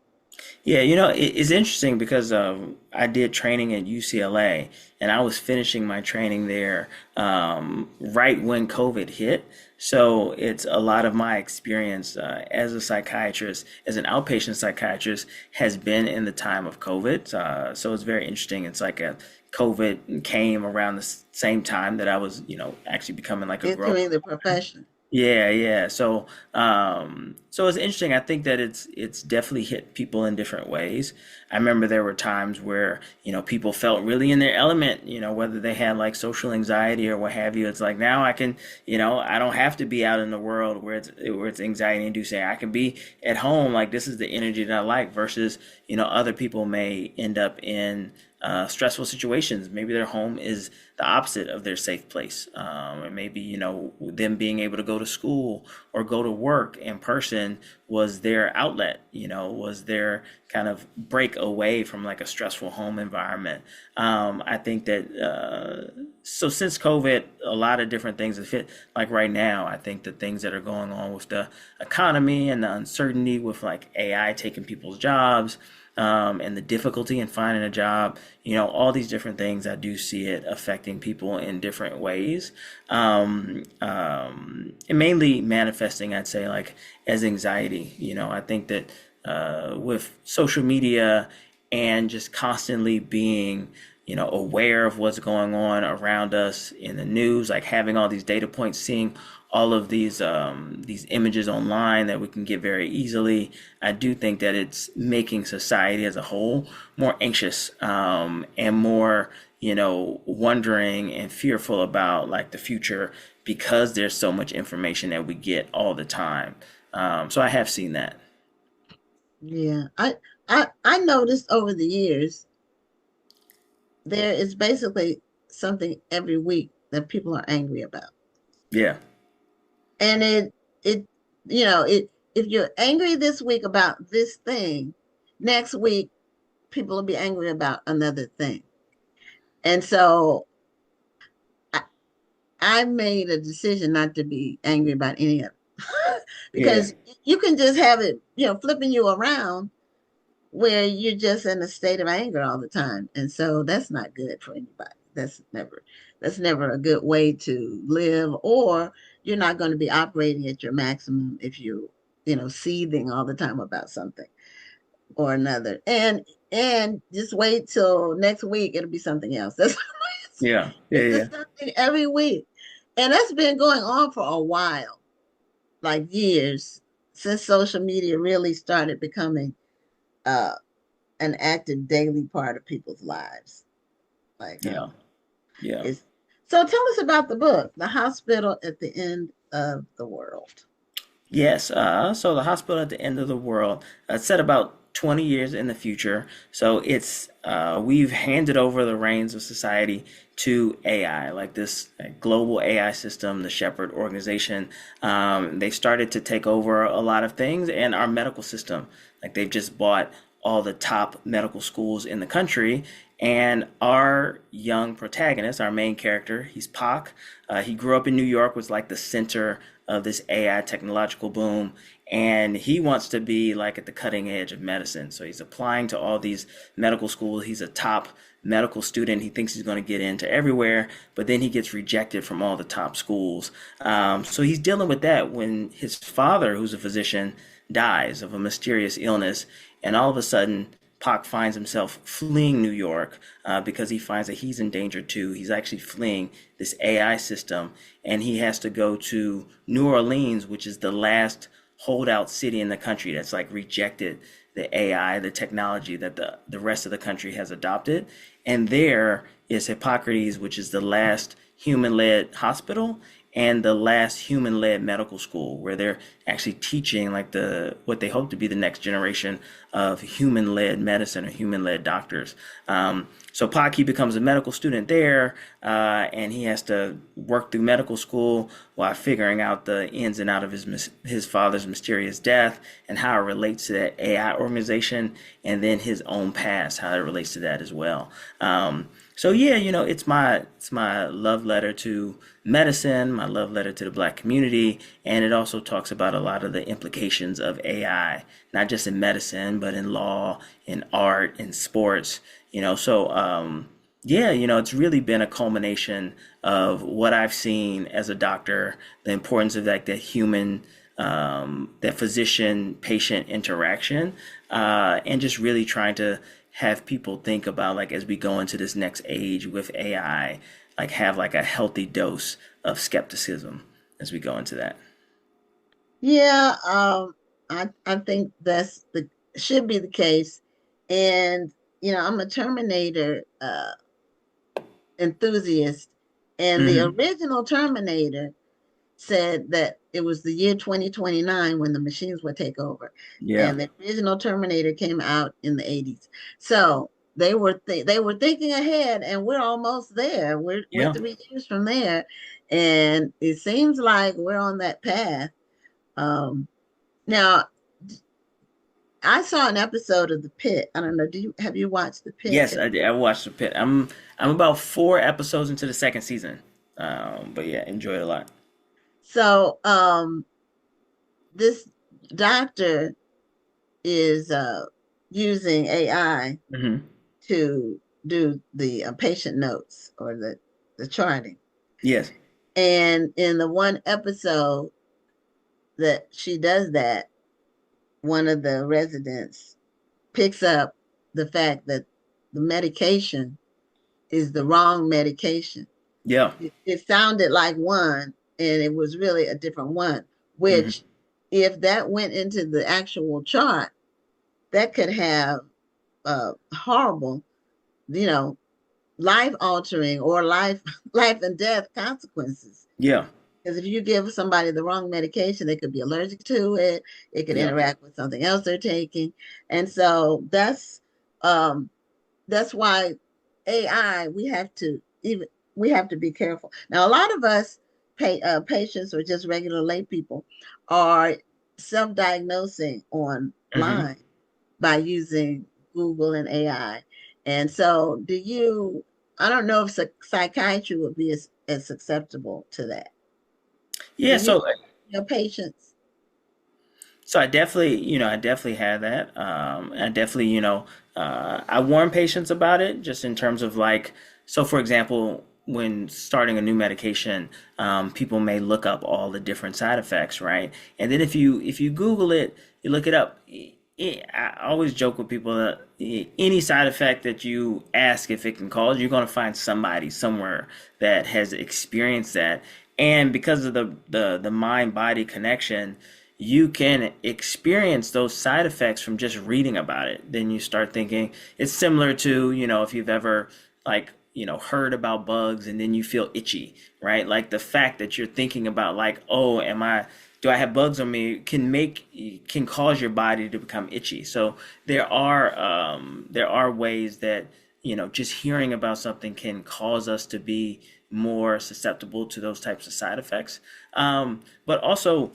Yeah, it's interesting because I did training at UCLA and I was finishing my training there right when COVID hit. So it's a lot of my experience as a psychiatrist, as an outpatient psychiatrist, has been in the time of COVID. So it's very interesting. It's like COVID came around the same time that I was, actually becoming like a grown. Entering the profession. Yeah, yeah. So it's interesting. I think that it's definitely hit people in different ways. I remember there were times where, people felt really in their element, whether they had like social anxiety or what have you. It's like now I can, I don't have to be out in the world where it's anxiety inducing. I can be at home. Like this is the energy that I like versus, other people may end up in stressful situations. Maybe their home is the opposite of their safe place. Or maybe, them being able to go to school or go to work in person was their outlet, was their kind of break away from like a stressful home environment. I think that, so since COVID, a lot of different things have hit. Like right now, I think the things that are going on with the economy and the uncertainty with like AI taking people's jobs, and the difficulty in finding a job, all these different things, I do see it affecting people in different ways. And mainly manifesting, I'd say, like as anxiety. I think that with social media and just constantly being, aware of what's going on around us in the news, like having all these data points, seeing all of these images online that we can get very easily. I do think that it's making society as a whole more anxious, and more, wondering and fearful about like the future because there's so much information that we get all the time. So I have seen that. Yeah, I noticed over the years there is basically something every week that people are angry about. Yeah. And it if you're angry this week about this thing, next week people will be angry about another thing. And so I, I made a decision not to be angry about any of it. Yeah. Because you can just have it, flipping you around where you're just in a state of anger all the time. And so that's not good for anybody. That's never a good way to live, or you're not going to be operating at your maximum if you seething all the time about something or another. And just wait till next week, it'll be something else. That's Yeah. Yeah. it's Yeah. just something every week. And that's been going on for a while, like years, since social media really started becoming uh an active daily part of people's lives. Like Yeah. Yeah. it's so tell us about the book, The Hospital at the End of the World. Yes, so the hospital at the end of the world, set about 20 years in the future. So we've handed over the reins of society to AI, like this global AI system, the Shepherd organization. They started to take over a lot of things and our medical system. Like they've just bought all the top medical schools in the country. And our young protagonist, our main character, he's Pac. He grew up in New York, was like the center of this AI technological boom. And he wants to be like at the cutting edge of medicine. So he's applying to all these medical schools. He's a top medical student. He thinks he's going to get into everywhere, but then he gets rejected from all the top schools. So he's dealing with that when his father, who's a physician, dies of a mysterious illness. And all of a sudden, Pac finds himself fleeing New York because he finds that he's in danger too. He's actually fleeing this AI system, and he has to go to New Orleans, which is the last holdout city in the country that's like rejected the AI, the technology that the rest of the country has adopted. And there is Hippocrates, which is the last human-led hospital and the last human-led medical school, where they're actually teaching like what they hope to be the next generation of human-led medicine or human-led doctors. So Pac becomes a medical student there, and he has to work through medical school while figuring out the ins and outs of his father's mysterious death and how it relates to that AI organization, and then his own past, how it relates to that as well. So yeah, it's my love letter to medicine, my love letter to the Black community, and it also talks about a lot of the implications of AI, not just in medicine, but in law, in art, in sports. It's really been a culmination of what I've seen as a doctor, the importance of like that human, that physician-patient interaction, and just really trying to have people think about, like, as we go into this next age with AI, like have like a healthy dose of skepticism as we go into that. Yeah, I think should be the case. And I'm a Terminator enthusiast, and the Mm-hmm. original Terminator said that it was the year 2029 when the machines would take over. Yeah. And the original Terminator came out in the 80s. So they were thinking ahead, and we're almost there. We're Yeah. 3 years from there, and it seems like we're on that path. Now, I saw an episode of The Pit. I don't know. Have you watched The Yes, Pit? I did. I watched the pit. I'm about 4 episodes into the second season. But yeah, enjoyed it a lot. So, this doctor is using AI Hmm. to do the patient notes or the charting. Yes. And in the one episode that she does that, one of the residents picks up the fact that the medication is the wrong medication. Yeah. It sounded like one, and it was really a different one, Hmm. which, if that went into the actual chart, that could have horrible, you know, life altering or life and death consequences. Yeah. Because if you give somebody the wrong medication, they could be allergic to it. It could Yeah. interact with something else they're taking, and so um, that's why AI we have to be careful. Now, a lot of us patients or just regular lay people are self-diagnosing Hmm. online by using Google and AI. And so, I don't know if psychiatry would be as acceptable to that. Do Yeah. you So your patients? So I definitely had that. I definitely, I warn patients about it just in terms of like, so for example, when starting a new medication, people may look up all the different side effects, right? And then if you Google it, you look it up. I always joke with people that any side effect that you ask if it can cause, you're going to find somebody somewhere that has experienced that. And because of the mind body connection, you can experience those side effects from just reading about it. Then you start thinking it's similar to, if you've ever like, heard about bugs and then you feel itchy, right? Like the fact that you're thinking about like, oh, do I have bugs on me can cause your body to become itchy. So there are ways that, just hearing about something can cause us to be more susceptible to those types of side effects. But also,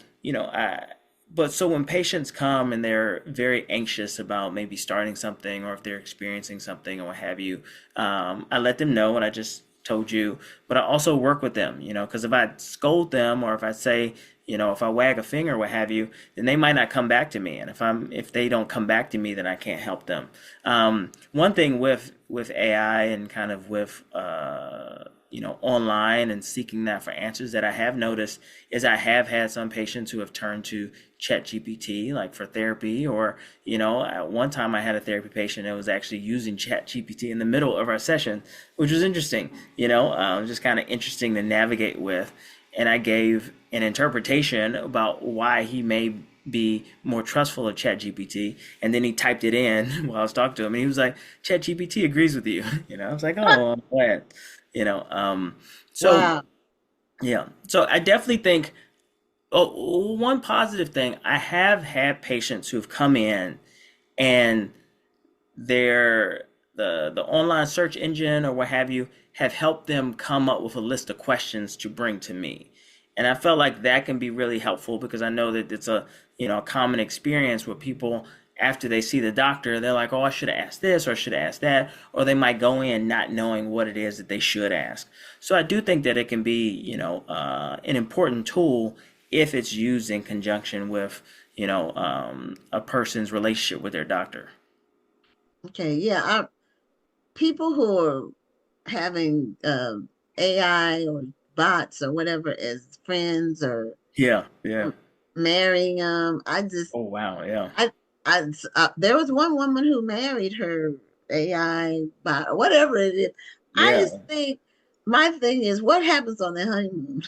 but so when patients come and they're very anxious about maybe starting something or if they're experiencing something or what have you, I let them know what I just told you, but I also work with them, because if I scold them or if I say, if I wag a finger or what have you, then they might not come back to me. And if they don't come back to me, then I can't help them. One thing with AI and kind of with online and seeking that for answers that I have noticed is I have had some patients who have turned to ChatGPT like for therapy, or at one time I had a therapy patient that was actually using ChatGPT in the middle of our session, which was interesting. Just kind of interesting to navigate with. And I gave an interpretation about why he may be more trustful of ChatGPT, and then he typed it in while I was talking to him, and he was like, "ChatGPT agrees with you." I was like, "Oh, I'm glad." So Wow. yeah, so I definitely think, one positive thing, I have had patients who've come in and their the online search engine or what have you have helped them come up with a list of questions to bring to me. And I felt like that can be really helpful because I know that it's a common experience where people, after they see the doctor, they're like, oh, I should have asked this or I should have asked that, or they might go in not knowing what it is that they should ask. So I do think that it can be, an important tool if it's used in conjunction with, a person's relationship with their doctor. Okay. Yeah. People who are having AI or bots or whatever as friends or Yeah, yeah. marrying them, I just Oh, wow, yeah. I there was one woman who married her AI bot or whatever it is. I Yeah. just think my thing is what happens on the honeymoon.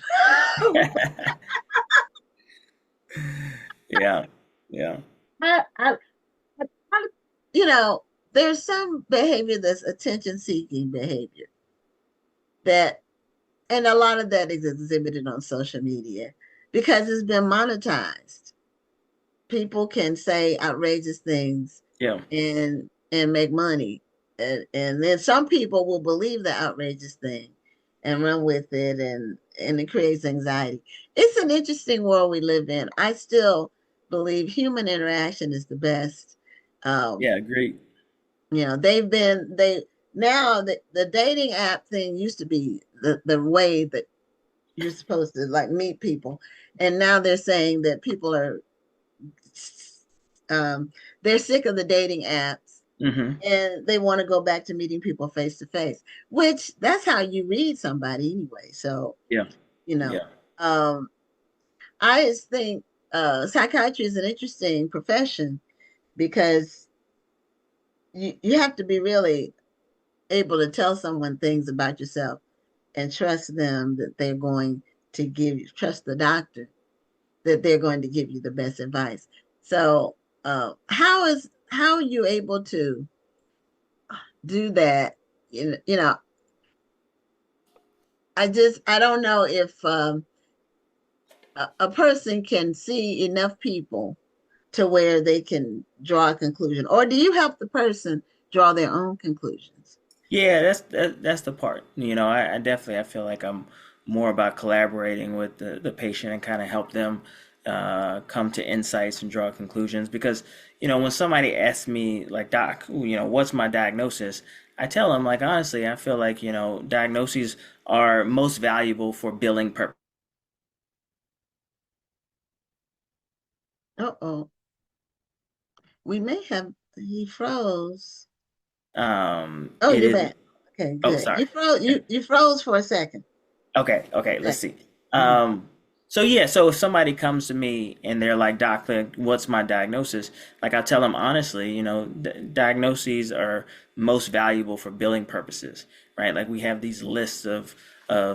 Yeah, yeah, I, I, I, you know, there's some behavior that's attention seeking behavior that, and a lot of that is exhibited on social media because it's been monetized. People can say outrageous things yeah, and make money, and then some people will believe the outrageous thing and run with it, and it creates anxiety. It's an interesting world we live in. I still believe human interaction is the best. um, yeah, agreed. they now the dating app thing used to be the way that you're supposed to like meet people, and now they're saying that people are um, they're sick of the dating apps Hmm. and they want to go back to meeting people face to face, which that's how you read somebody anyway. So Yeah, you know, yeah, um, I just think psychiatry is an interesting profession because you have to be really able to tell someone things about yourself and trust them that they're going to give you, trust the doctor that they're going to give you the best advice. So how are you able to do that? You know, I don't know if a person can see enough people to where they can draw a conclusion, or do you help the person draw their own conclusions? yeah. That's the part. I definitely I feel like I'm more about collaborating with the patient and kind of help them come to insights and draw conclusions. Because when somebody asks me like, Doc, what's my diagnosis? I tell them like honestly, I feel like diagnoses are most valuable for billing purposes. Uh-oh, we may have he froze. Oh, It you're is. back. Okay, Oh, good. sorry. You froze for a second. Okay, let's Okay. see. Mhm. So yeah, so if somebody comes to me and they're like, Doc, like, what's my diagnosis? Like I tell them honestly, diagnoses are most valuable for billing purposes, right? Like we have these lists of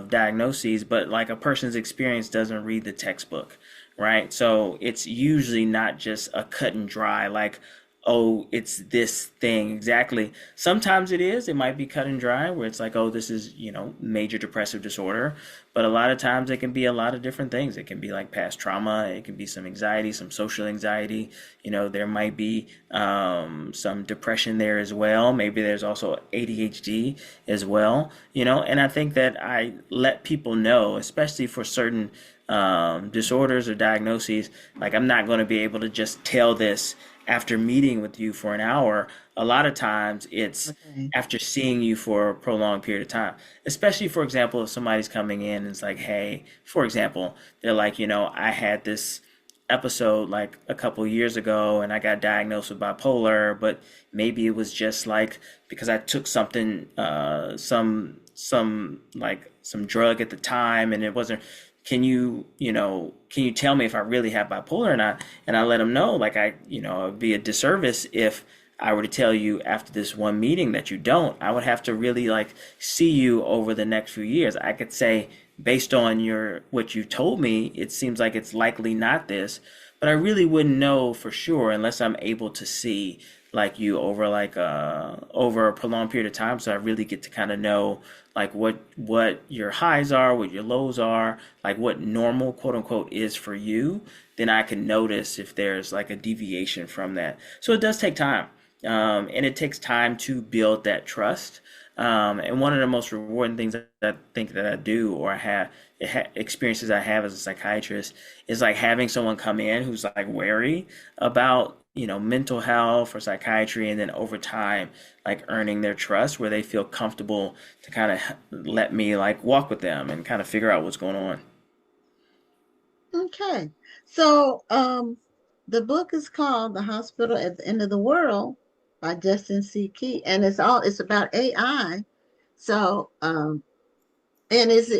diagnoses, but like a person's experience doesn't read the textbook, right? So it's usually not just a cut and dry, like, oh, it's this thing exactly. Sometimes it is. It might be cut and dry, where it's like, oh, this is, major depressive disorder. But a lot of times it can be a lot of different things. It can be like past trauma. It can be some anxiety, some social anxiety. There might be some depression there as well. Maybe there's also ADHD as well. And I think that I let people know, especially for certain disorders or diagnoses, like I'm not going to be able to just tell this after meeting with you for an hour. A lot of times it's Okay. after seeing you for a prolonged period of time. Especially, for example, if somebody's coming in and it's like, hey, for example, they're like, I had this episode like a couple years ago and I got diagnosed with bipolar, but maybe it was just like because I took something, some drug at the time, and it wasn't. Can you tell me if I really have bipolar or not? And I let them know, like it'd be a disservice if I were to tell you after this one meeting that you don't. I would have to really like see you over the next few years. I could say, based on what you told me, it seems like it's likely not this, but I really wouldn't know for sure unless I'm able to see like you over over a prolonged period of time. So I really get to kind of know like what your highs are, what your lows are, like what normal quote unquote is for you. Then I can notice if there's like a deviation from that. So it does take time. And it takes time to build that trust. And one of the most rewarding things that I think that I do, or experiences I have as a psychiatrist, is like having someone come in who's like wary about, mental health or psychiatry, and then over time, like earning their trust where they feel comfortable to kind of let me like walk with them and kind of figure out what's going on. Okay. So the book is called The Hospital at the End of the World by Justin C. Key, and it's about AI. So and it's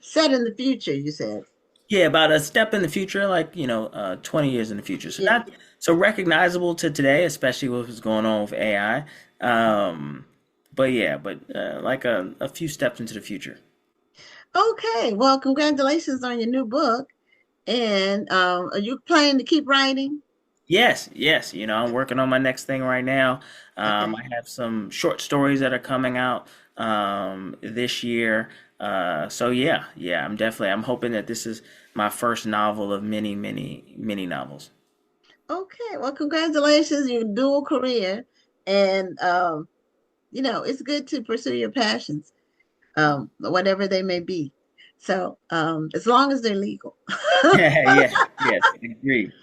set in the future, you said. Yeah, about a step in the future, like 20 years in the future. So Yeah. not so recognizable to today, especially with what's going on with AI. But like a few steps into the future. Okay. Well, congratulations on your new book. And are you planning to keep writing? Yes. I'm working on my next thing right now. Okay. I have some short stories that are coming out this year. So yeah, I'm hoping that this is my first novel of many, many, many novels. Okay. Well, congratulations, your dual career. And it's good to pursue your passions, whatever they may be. So as long as they're legal. Yeah, yes,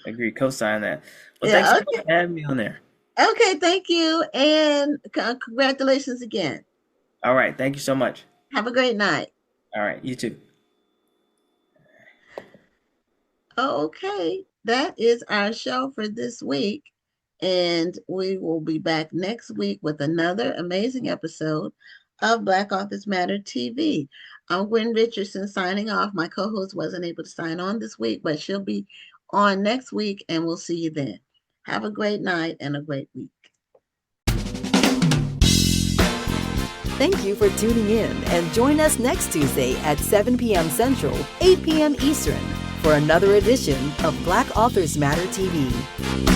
agree, co-sign that. Well, thanks Yeah, so much for having me on there. okay, thank you. And congratulations again. All right, thank you so much. Have a great night. All right, you too. Okay, that is our show for this week. And we will be back next week with another amazing episode of Black Authors Matter TV. I'm Gwen Richardson signing off. My co-host wasn't able to sign on this week, but she'll be on next week, and we'll see you then. Have a great night and a great week. Thank you for tuning in, and join us next Tuesday at 7 p.m. Central, 8 p.m. Eastern for another edition of Black Authors Matter TV.